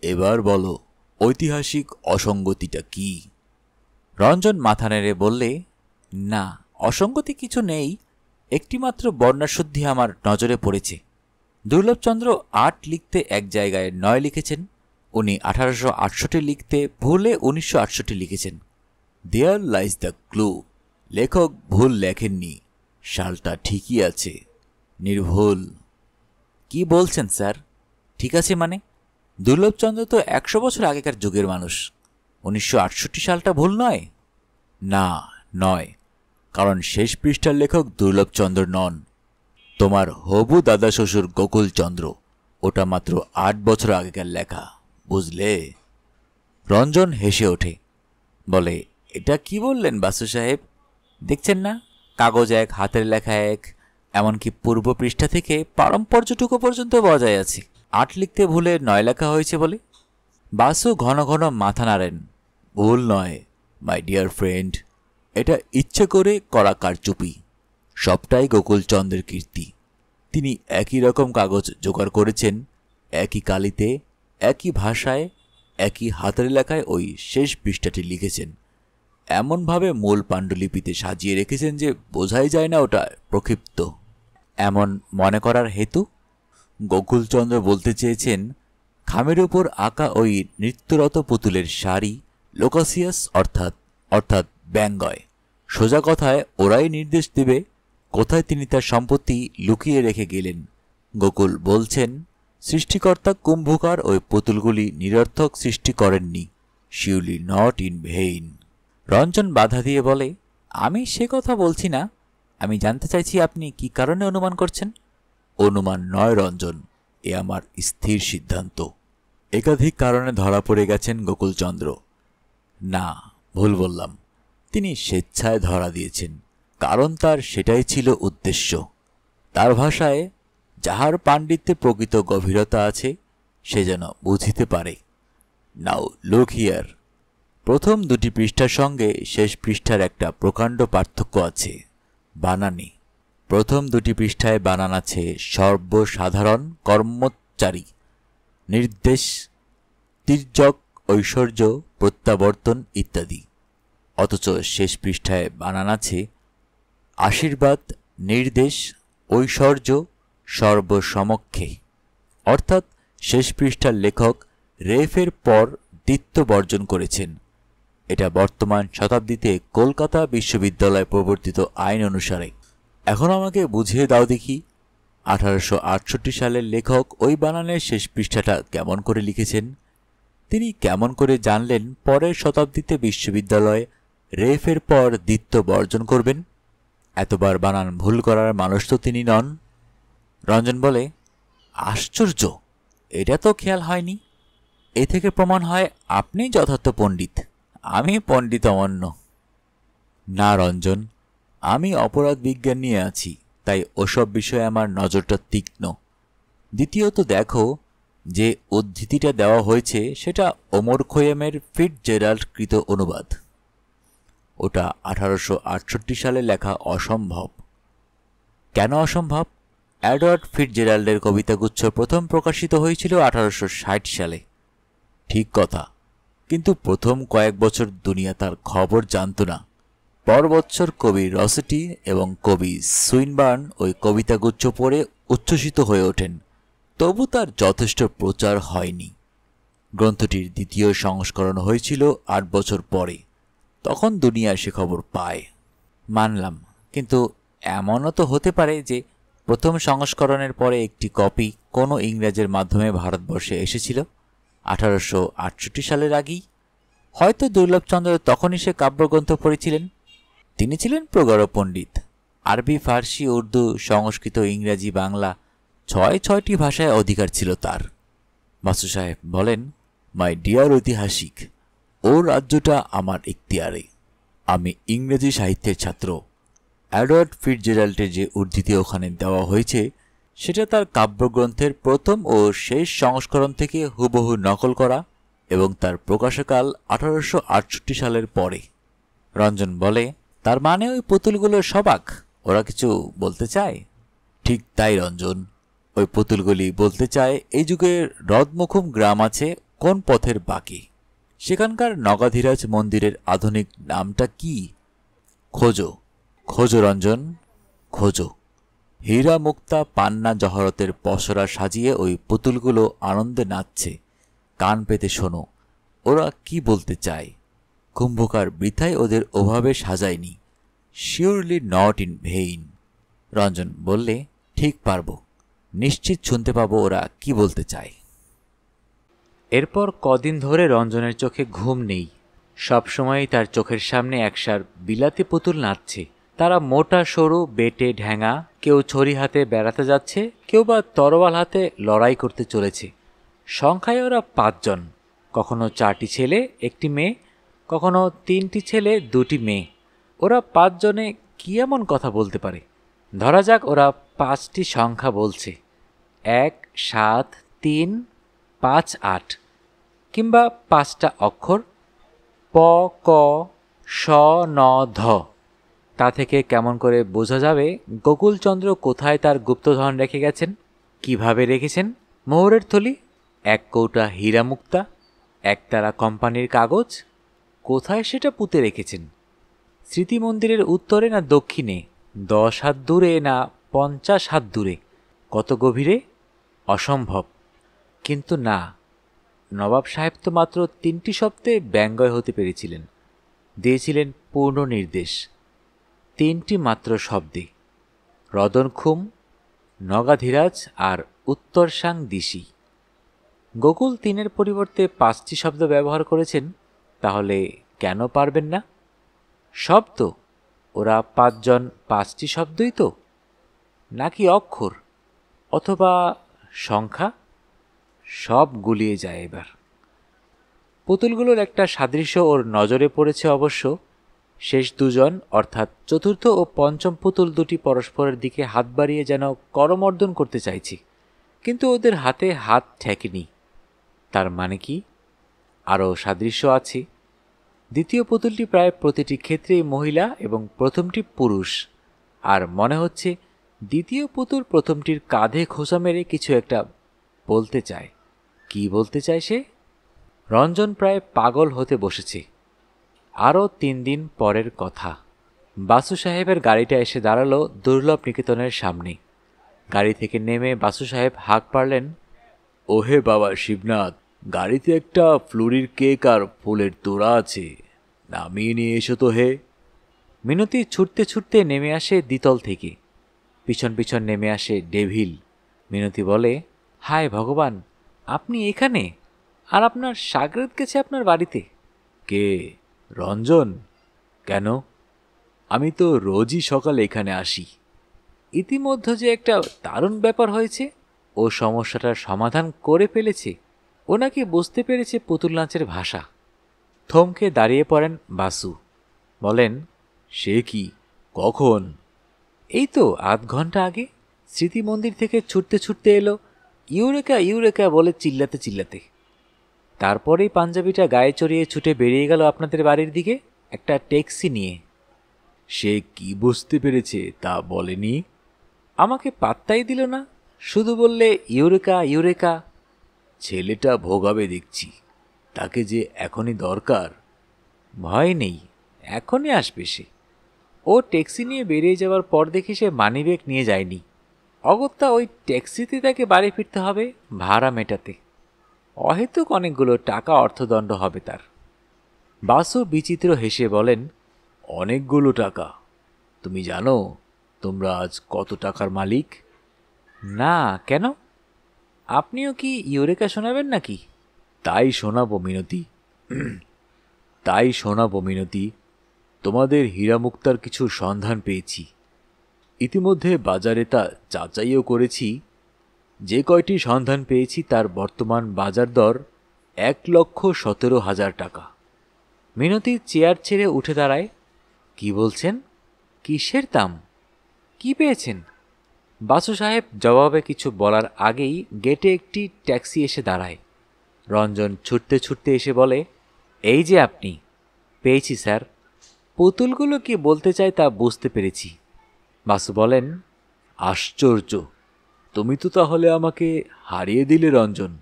Speaker 1: এবার বলো ঐতিহাসিক অসঙ্গতিটা কি? রঞ্জন মাথা নেড়ে বললে, না, অসঙ্গতি কিছু নেই। একটিমাত্র বর্ণাশুদ্ধি আমার নজরে পড়েছে। দুর্লভচন্দ্র 8 লিখতে এক জায়গায় 9 লিখেছেন। উনি 1868 লিখতে ভুলে 1968 লিখেছেন। There lies the clue. লেখক ভুল লেখেননি, সালটা ঠিকই আছে, নির্ভুল। কি বলছেন স্যার? ঠিক আছে মানে? দুর্লভচন্দ্র তো 100 বছর আগেকার যুগের মানুষ। 1968 সালটা ভুল নয়? না, নয়। কারণ শেষ পৃষ্ঠার লেখক দুর্লভচন্দ্র নন, তোমার হবু দাদা শ্বশুর গোকুলচন্দ্র। ওটা মাত্র 8 বছর আগেকার লেখা, বুঝলে? রঞ্জন হেসে ওঠে, বলে, এটা কি বললেন বাসু সাহেব? দেখছেন না, কাগজ এক, হাতের লেখা এক, এমনকি পূর্ব পৃষ্ঠা থেকে পারম্পর্যটুকু পর্যন্ত বজায় আছে। 8 লিখতে ভুলে 9 লেখা হয়েছে বলে। বাসু ঘন ঘন মাথা নাড়েন। ভুল নয় মাই ডিয়ার ফ্রেন্ড, এটা ইচ্ছে করে করা কারচুপি। সবটাই গোকুলচন্দ্রের কীর্তি। তিনি একই রকম কাগজ জোগাড় করেছেন, একই কালিতে, একই ভাষায়, একই হাতের লেখায় ওই শেষ পৃষ্ঠাটি লিখেছেন। এমনভাবে মূল পাণ্ডুলিপিতে সাজিয়ে রেখেছেন যে বোঝাই যায় না ওটা প্রক্ষিপ্ত। এমন মনে করার হেতু গোকুলচন্দ্র বলতে চেয়েছেন, খামের উপর আঁকা ওই নৃত্যরত পুতুলের শাড়ি লোকাসিয়াস অর্থাৎ ব্যঙ্গয়। সোজা কথায় ওরাই নির্দেশ দেবে কোথায় তিনি তার সম্পত্তি লুকিয়ে রেখে গেলেন। গোকুল বলছেন, সৃষ্টিকর্তা কুম্ভকার ওই পুতুলগুলি নিরর্থক সৃষ্টি করেননি, শিউলি নট ইন ভেইন। রঞ্জন বাধা দিয়ে বলে, আমি সে কথা বলছি না, আমি জানতে চাইছি আপনি কি কারণে অনুমান করছেন। অনুমান নয় রঞ্জন, এ আমার স্থির সিদ্ধান্ত। একাধিক কারণে ধরা পড়ে গেছেন গোকুলচন্দ্র। না, ভুল বললাম, তিনি স্বেচ্ছায় ধরা দিয়েছেন, কারণ তার সেটাই ছিল উদ্দেশ্য। তার ভাষায়, যাহার পাণ্ডিত্যে প্রকৃত গভীরতা আছে সে যেন বুঝিতে পারে। নাও লুক হিয়ার। প্রথম 2টি পৃষ্ঠার সঙ্গে শেষ পৃষ্ঠার একটা প্রকাণ্ড পার্থক্য আছে, বানানে। প্রথম 2টি পৃষ্ঠায় বানান আছে সর্বসাধারণ, কর্মচারী, নির্দেশ, তির্যক, ঐশ্বর্য, প্রত্যাবর্তন ইত্যাদি। অথচ শেষ পৃষ্ঠায় বানান আছে আশীর্বাদ, নির্দেশ, ঐশ্বর্য, সর্বসমক্ষে। অর্থাৎ শেষ পৃষ্ঠার লেখক রেফের পর দ্বিত্ব বর্জন করেছেন। এটা বর্তমান শতাব্দীতে কলকাতা বিশ্ববিদ্যালয় প্রবর্তিত আইন অনুসারে। এখন আমাকে বুঝিয়ে দাও দেখি, 1868 সালের লেখক ওই বানানের শেষ পৃষ্ঠাটা কেমন করে লিখেছেন? তিনি কেমন করে জানলেন পরের শতাব্দীতে বিশ্ববিদ্যালয় রেফের পর দ্বিত্ব বর্জন করবেন? এতবার বানান ভুল করার মানুষ তো তিনি নন। রঞ্জন বলে, আশ্চর্য, এটা তো খেয়াল হয়নি। এ থেকে প্রমাণ হয় আপনি যথার্থ পণ্ডিত, আমি পণ্ডিত অমান্য। না রঞ্জন, আমি অপরাধ বিজ্ঞান নিয়ে আছি, তাই ওসব বিষয়ে আমার নজরটা তীক্ষ্ণ। দ্বিতীয়ত দেখো, যে উদ্ধৃতিটা দেওয়া হয়েছে সেটা ওমর খৈয়ামের ফিটজেরাল্ড কৃত অনুবাদ। ওটা 1868 সালে লেখা অসম্ভব। কেন অসম্ভব? এডওয়ার্ড ফিটজেরাল্ডের কবিতাগুচ্ছ প্রথম প্রকাশিত হয়েছিল 1860 সালে। ঠিক কথা, কিন্তু প্রথম কয়েক বছর দুনিয়া তার খবর জানত না। পর বৎসর কবি রসেটি এবং কবি সুইনবার্ন ওই কবিতাগুচ্ছ পড়ে উচ্ছ্বসিত হয়ে ওঠেন, তবু তার যথেষ্ট প্রচার হয়নি। গ্রন্থটির দ্বিতীয় সংস্করণ হয়েছিল 8 বছর পরে, তখন দুনিয়া সে খবর পায়। মানলাম, কিন্তু এমনও তো হতে পারে যে প্রথম সংস্করণের পরে একটি কপি কোনো ইংরেজের মাধ্যমে ভারতবর্ষে এসেছিল 1868 সালের আগেই। হয়তো দুর্লভচন্দ্র তখনই সে কাব্যগ্রন্থ পড়েছিলেন। তিনি ছিলেন প্রগাঢ় পণ্ডিত। আরবি, ফার্সি, উর্দু, সংস্কৃত, ইংরেজি, বাংলা 6টি ভাষায় অধিকার ছিল তার। বাসু সাহেব বলেন, মাই ডিয়ার ঐতিহাসিক, ও রাজ্যটা আমার ইখতিয়ারে। আমি ইংরেজি সাহিত্যের ছাত্র। এডওয়ার্ড ফিটজেরাল্ডের যে উদ্ধৃতি ওখানে দেওয়া হয়েছে সেটা তার কাব্যগ্রন্থের প্রথম ও শেষ সংস্করণ থেকে হুবহু নকল করা এবং তার প্রকাশকাল 1868 সালের পরে। রঞ্জন বলে, তার মানে ওই পুতুলগুলো সবাক, ওরা কিছু বলতে চায়? ঠিক তাই রঞ্জন, ওই পুতুলগুলি বলতে চায় এই যুগে রদমুখুম গ্রাম আছে কোন পথের বাকি, সেখানকার নগাধিরাজ মন্দিরের আধুনিক নামটা কি? খোঁজো খোঁজো রঞ্জন, খোঁজো। হীরা, মুক্তা, পান্না, জহরতের পসরা সাজিয়ে ওই পুতুলগুলো আনন্দে নাচছে। কান পেতে শোনো, ওরা কি বলতে চায়। কুম্ভকার বৃথায় ওদের ওভাবে সাজায়নি, surely not in vain. Ranjan বললে, ঠিক পারবো, নিশ্চিত শুনতে পাবো ওরা কি বলতে চায়। এরপর কদিন ধরে রঞ্জনের চোখে ঘুম নেই। সবসময়ই তার চোখের সামনে একসার বিলাতি পুতুল নাচছে, তারা মোটা সরু বেটে ঢ্যাঙা, কেউ ছড়ি হাতে বেড়াতে যাচ্ছে, কেউ বা তরোয়াল হাতে লড়াই করতে চলেছে। সংখ্যায় ওরা 5 জন, কখনো 4টি ছেলে 1টি মেয়ে, কখনো 3টি ছেলে 2টি মেয়ে। ওরা 5 জনে কি এমন কথা বলতে পারে? ধরা যাক ওরা 5টি সংখ্যা বলছে, 1, 7, 3, 5, 8, কিংবা 5টা অক্ষর প, ক, স, ন, ধ। তা থেকে কেমন করে বোঝা যাবে গোকুলচন্দ্র কোথায় তার গুপ্তধন রেখে গেছেন? কিভাবে রেখেছেন? মোহরের থলি, 1 কৌটা হীরা মুক্তা, একতারা কোম্পানির কাগজ, কোথায় সেটা পুঁতে রেখেছেন? স্মৃতি মন্দিরের উত্তরে না দক্ষিণে, 10 হাত দূরে না 50 হাত দূরে, কত গভীরে? অসম্ভব। কিন্তু না, নবাব সাহেব তো মাত্র 3টি শব্দে ব্যঙ্গয় হতে পেরেছিলেন, দিয়েছিলেন পূর্ণ নির্দেশ। 3টি মাত্র শব্দে, রদনখুম, নগাধিরাজ আর উত্তরসাং দিশি। গোকুল 3-এর পরিবর্তে 5টি শব্দ ব্যবহার করেছেন, তাহলে কেন পারবেন না? শব্দ, ওরা 5 জন 5টি শব্দই তো, নাকি অক্ষর অথবা সংখ্যা? সব গুলিয়ে যায় এবার। পুতুলগুলোর একটা সাদৃশ্য ওর নজরে পড়েছে অবশ্য। শেষ 2 জন অর্থাৎ চতুর্থ ও পঞ্চম পুতুল দুটি পরস্পরের দিকে হাত বাড়িয়ে যেন করমর্দন করতে চাইছে, কিন্তু ওদের হাতে হাত ঠেকেনি। তার মানে কি? আরও সাদৃশ্য আছে। দ্বিতীয় পুতুলটি প্রায় প্রতিটি ক্ষেত্রেই মহিলা এবং প্রথমটি পুরুষ, আর মনে হচ্ছে দ্বিতীয় পুতুল প্রথমটির কাঁধে খোঁচা মেরে কিছু একটা বলতে চায়। কি বলতে চায় সে? রঞ্জন প্রায় পাগল হতে বসেছে। আরও 3 দিন পরের কথা। বাসু সাহেবের গাড়িটা এসে দাঁড়ালো দুর্লভ নিকেতনের সামনে। গাড়ি থেকে নেমে বাসু সাহেব হাঁক পারলেন, ওহে বাবা শিবনাথ, গাড়িতে একটা ফ্লুরির কেক আর ফুলের তোড়া আছে, নামিয়ে নিয়ে এসো তো হে। মিনতি ছুটতে ছুটতে নেমে আসে দ্বিতল থেকে। পিছন পিছন নেমে আসে ডেভিল। মিনতি বলে, হায় ভগবান, আপনি এখানে? আর আপনার সাগরেদ গেছে আপনার বাড়িতে? কে? রঞ্জন? কেন? আমি তো রোজই সকালে এখানে আসি। ইতিমধ্যে যে একটা দারুণ ব্যাপার হয়েছে, ও সমস্যাটার সমাধান করে ফেলেছে। ও নাকি বুঝতে পেরেছে পুতুল নাচের ভাষা। থমকে দাঁড়িয়ে পড়েন বাসু। বলেন, সে কি? কখন? এই তো আধ ঘন্টা আগে। স্মৃতি মন্দির থেকে ছুটতে ছুটতে এলো, ইউরেকা ইউরেকা বলে চিল্লাতে চিল্লাতে। তারপরেই পাঞ্জাবিটা গায়ে চড়িয়ে ছুটে বেরিয়ে গেল আপনাদের বাড়ির দিকে, একটা ট্যাক্সি নিয়ে। সে কি বুঝতে পেরেছে তা বলেনি? আমাকে পাত্তাই দিল না, শুধু বললে ইউরেকা ইউরেকা। ছেলেটা ভোগাবে দেখছি, তাকে যে এখনই দরকার। ভয় নেই, এখনই আসবে সে। ও ট্যাক্সি নিয়ে বেরিয়ে যাওয়ার পর দেখি সে মানিব্যাগ নিয়ে যায়নি। অগত্যা ওই ট্যাক্সিতে তাকে বাড়ি ফিরতে হবে ভাড়া মেটাতে। অহেতুক অনেকগুলো টাকা অর্থদণ্ড হবে তার। বাসু বিচিত্র হেসে বলেন, অনেকগুলো টাকা? তুমি জানো তোমরা আজ কত টাকার মালিক? না, কেন? আপনিও কি ইউরেকা শোনাবেন নাকি? তাই শোনাবো মিনতি, তাই শোনাবো মিনতি। তোমাদের হীরামুক্তার কিছু সন্ধান পেয়েছি। ইতিমধ্যে বাজারে তা যাচাইও করেছি। যে কয়টি সন্ধান পেয়েছি তার বর্তমান বাজার দর 1,17,000 টাকা। মিনতি চেয়ার ছেড়ে উঠে দাঁড়ায়। কি বলছেন? কিসের দাম? কি পেয়েছেন? বাসু সাহেব জবাবে কিছু বলার আগেই গেটে একটি ট্যাক্সি এসে দাঁড়ায়। রঞ্জন ছুটতে ছুটতে এসে বলে, এই যে আপনি। পেয়েছি স্যার। পুতুলগুলো কি বলতে চায় তা বুঝতে পেরেছি। বাসু বলেন, আশ্চর্য, তুমি তো তাহলে আমাকে হারিয়ে দিলে রঞ্জন।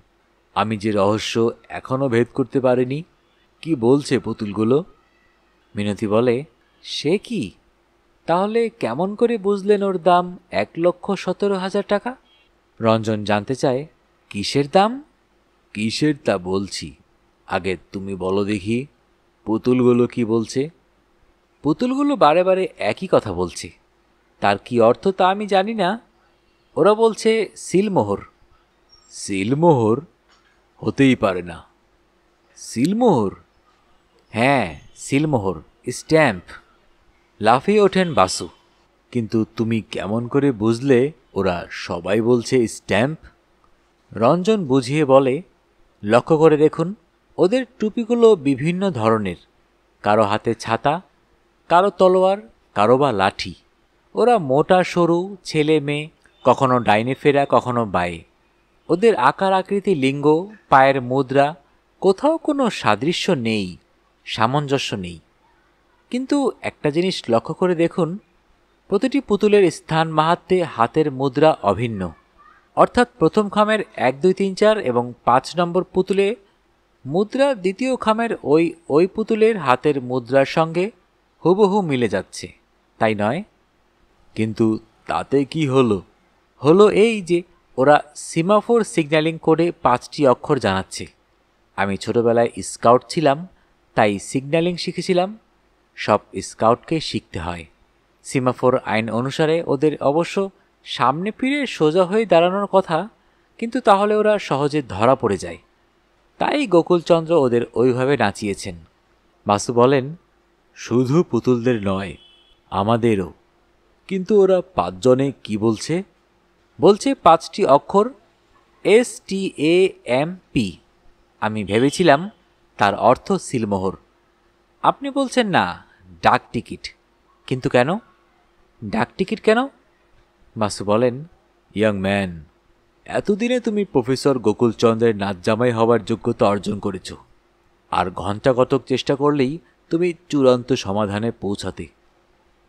Speaker 1: আমি যে রহস্য এখনও ভেদ করতে পারিনি। কি বলছে পুতুলগুলো? মিনতি বলে, সে কি? তাহলে কেমন করে বুঝলেন ওর দাম 1,17,000 টাকা? রঞ্জন জানতে চায়, কিসের দাম? কিসের তা বলছি, আগে তুমি বলো দেখি পুতুলগুলো কি বলছে। পুতুলগুলো বারে বারে একই কথা বলছে। তার কি অর্থ তা আমি জানি না। ওরা বলছে সিলমোহর। সিলমোহর? হতেই পারে না। সিলমোহর? হ্যাঁ, সিলমোহর, স্ট্যাম্প। লাফিয়ে ওঠেন বাসু। কিন্তু তুমি কেমন করে বুঝলে ওরা সবাই বলছে স্ট্যাম্প? রঞ্জন বুঝিয়ে বলে, লক্ষ্য করে দেখুন, ওদের টুপিগুলো বিভিন্ন ধরনের, কারো হাতে ছাতা, কারো তলোয়ার, কারো বা লাঠি। ওরা মোটা সরু, ছেলে মেয়ে, কখনো ডাইনে ফেরা, কখনো বায়ে। ওদের আকার আকৃতি, লিঙ্গ, পায়ের মুদ্রা, কোথাও কোনো সাদৃশ্য নেই, সামঞ্জস্য নেই। কিন্তু একটা জিনিস লক্ষ্য করে দেখুন, প্রতিটি পুতুলের স্থান মাহাত্ম্যে হাতের মুদ্রা অভিন্ন। অর্থাৎ প্রথম খামের 1, 2, 3, 4 এবং 5 নম্বর পুতুলে মুদ্রা দ্বিতীয় খামের ওই পুতুলের হাতের মুদ্রার সঙ্গে হুবহু মিলে যাচ্ছে, তাই নয়? কিন্তু তাতে কি হলো? হলো এই যে ওরা সিমাফোর সিগন্যালিং কোডে 5টি অক্ষর জানাচ্ছে। আমি ছোটবেলায় স্কাউট ছিলাম, তাই সিগন্যালিং শিখেছিলাম। সব স্কাউটকে শিখতে হয়। সিমাফোর আইন অনুসারে ওদের অবশ্য সামনে ফিরে সোজা হয়ে দাঁড়ানোর কথা, কিন্তু তাহলে ওরা সহজে ধরা পড়ে যায়। তাই গোকুলচন্দ্র ওদের ওইভাবে নাচিয়েছেন। বাসু বলেন, শুধু পুতুলদের নয়, আমাদেরও। কিন্তু ওরা 5 জনে কি বলছে? বলছে 5টি অক্ষর STAMP। আমি ভেবেছিলাম তার অর্থ সিলমোহর। আপনি বলছেন না, ডাক টিকিট। কিন্তু কেন ডাক টিকিট কেন? বাসু বলেন, ইয়াং ম্যান, এতদিনে তুমি প্রফেসর গোকুলচন্দ্রের নাতজামাই হওয়ার যোগ্যতা অর্জন করেছ। আর ঘণ্টাকতক চেষ্টা করলেই তুমি চূড়ান্ত সমাধানে পৌঁছাতে।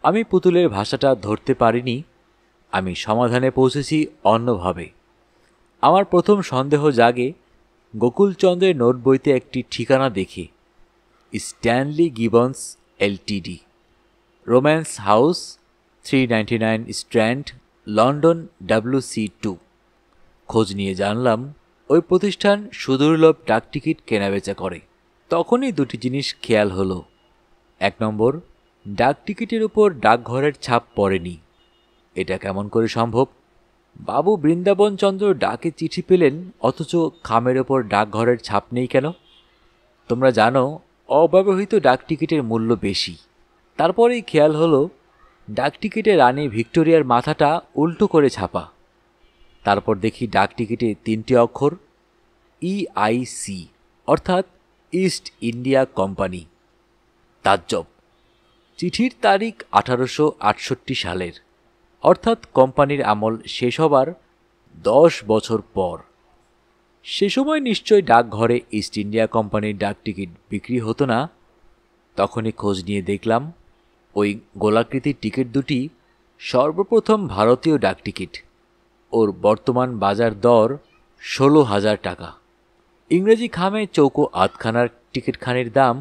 Speaker 1: আমি পুতুলের ভাষাটা ধরতে পারিনি, আমি সমাধানে পৌঁছেছি অন্যভাবে। আমার প্রথম সন্দেহ জাগে গোকুলচন্দ্রের নোট বইতে একটি ঠিকানা দেখে, Stanley Gibbons LTD, romance house, 399 strand, London, WC2। খোঁজ নিয়ে জানলাম ওই প্রতিষ্ঠান সুদুর্লভ ডাকটিকিট কেনাবেচা করে। তখনই দুটি জিনিস খেয়াল হলো। 1 নম্বর, ডাকটিকিটের উপর ডাকঘরের ছাপ পড়েনি। এটা কেমন করে সম্ভব? বাবু বৃন্দাবন চন্দ্র ডাকে চিঠি পেলেন, অথচ খামের ওপর ডাকঘরের ছাপ নেই কেন? তোমরা জানো অব্যবহৃত ডাকটিকিটের মূল্য বেশি। তারপরেই খেয়াল হলো ডাকটিকিটে রানী ভিক্টোরিয়ার মাথাটা উল্টো করে ছাপা। তারপর দেখি ডাকটিকিটে 3টি অক্ষর EIC, অর্থাৎ ইস্ট ইন্ডিয়া কোম্পানি। তাজ্জব! চিঠির তারিখ 1868 সালের, অর্থাৎ কোম্পানির আমল শেষ হবার 10 বছর পর। সে সময় নিশ্চয় ডাকঘরে ইস্ট ইন্ডিয়া কোম্পানির ডাকটিকিট বিক্রি হতো না। তখনই খোঁজ নিয়ে দেখলাম ওই গোলাকৃতির টিকিট দুটি সর্বপ্রথম ভারতীয় ডাকটিকিট। ওর বর্তমান বাজার দর 16,000 টাকা। ইংরেজি খামে চৌকো আধখানার টিকিটখানির দাম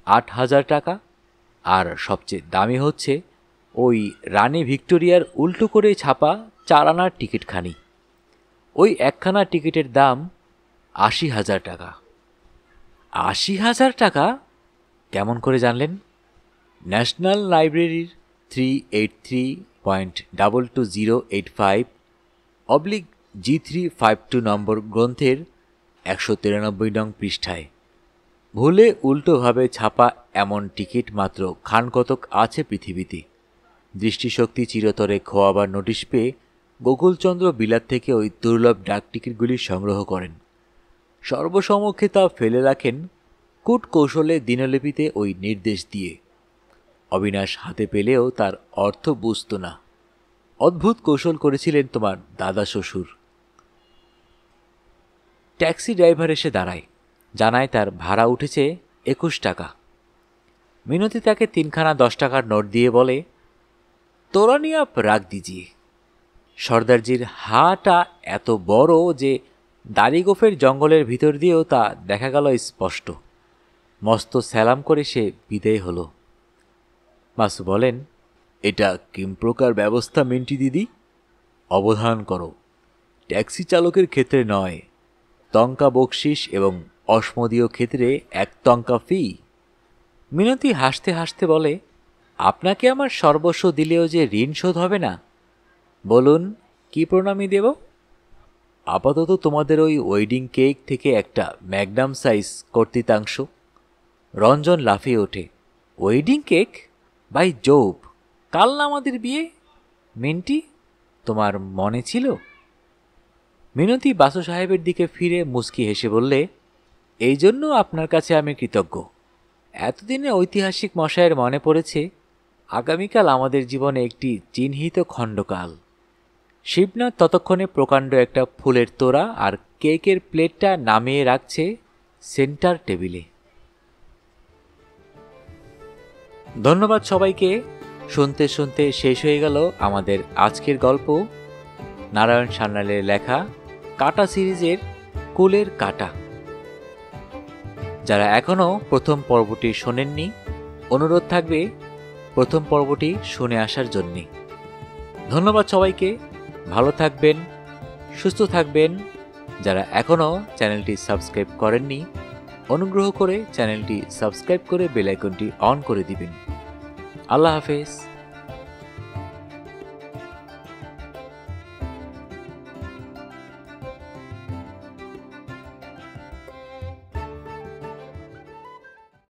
Speaker 1: 8,000 টাকা। আর সবচেয়ে দামি হচ্ছে ওই রানী ভিক্টোরিয়ার উল্টো করে ছাপা 4 আনার টিকিটখানি। ওই একখানা টিকিটের দাম 80,000 টাকা। 80,000 টাকা? কেমন করে জানলেন? ন্যাশনাল লাইব্রেরির 383.22085/G352 নম্বর গ্রন্থের 193 নং পৃষ্ঠায়। ভুলে উল্টোভাবে ছাপা এমন টিকিট মাত্র খানকতক আছে পৃথিবীতে। দৃষ্টিশক্তি চিরতরে খোয়াবার নোটিশ পেয়ে গোকুলচন্দ্র বিলাত থেকে ওই দুর্লভ ডাকটিকিটগুলি সংগ্রহ করেন। সর্বসমক্ষে তা ফেলে রাখেন কূট কৌশলে দিনলিপিতে ওই নির্দেশ দিয়ে। অবিনাশ হাতে পেলেও তার অর্থ বুঝত না। অদ্ভুত কৌশল করেছিলেন তোমার দাদা শ্বশুর। ট্যাক্সি ড্রাইভার এসে দাঁড়ায়, জানায় তার ভাড়া উঠেছে 21 টাকা। মিনতি তাকে 3খানা 10 টাকার নোট দিয়ে বলে, তোরা নিয়ে আপ রাখ দিজিয়ে। সর্দারজির হাটা এত বড় যে দাড়িগোফের জঙ্গলের ভিতর দিয়েও তা দেখা গেল স্পষ্ট। মস্ত সালাম করে সে বিদেয় হলো। বাসু বলেন, এটা কিম প্রকার ব্যবস্থা মিন্টি দিদি? অবধান করো, ট্যাক্সি চালকের ক্ষেত্রে নয়, টঙ্কা বকশিস এবং অসমদীয় ক্ষেত্রে 1 টঙ্কা ফি। মিনতি হাসতে হাসতে বলে, আপনাকে আমার সর্বস্ব দিলেও যে ঋণ শোধ হবে না। বলুন, কি প্রণামী দেব? আপাতত তোমাদের ওই ওয়েডিং কেক থেকে একটা ম্যাগনাম সাইজ কর্তৃতাংশ। রঞ্জন লাফিয়ে ওঠে, ওয়েডিং কেক? ভাই জোব, কাল না আমাদের বিয়ে? মিন্টি, তোমার মনে ছিল? মিনতি বাসু সাহেবের দিকে ফিরে মুচকি হেসে বললে, এই জন্য আপনার কাছে আমি কৃতজ্ঞ। এতদিনে ঐতিহাসিক মশায়ের মনে পড়েছে আগামীকাল আমাদের জীবনে একটি চিহ্নিত খণ্ডকাল। শিবনাথ ততক্ষণে প্রকাণ্ড একটা ফুলের তোড়া আর কেকের প্লেটটা নামিয়ে রাখছে সেন্টার টেবিলে। ধন্যবাদ সবাইকে। শুনতে শুনতে শেষ হয়ে গেল আমাদের আজকের গল্প, নারায়ণ সান্যালের লেখা কাটা সিরিজের কুলের কাটা। যারা এখনও প্রথম পর্বটি শোনেননি, অনুরোধ থাকবে প্রথম পর্বটি শুনে আসার জন্যে। ধন্যবাদ সবাইকে। ভালো থাকবেন, সুস্থ থাকবেন। যারা এখনও চ্যানেলটি সাবস্ক্রাইব করেননি, অনুগ্রহ করে চ্যানেলটি সাবস্ক্রাইব করে বেল আইকনটি অন করে দিবেন। আল্লাহ হাফেজ।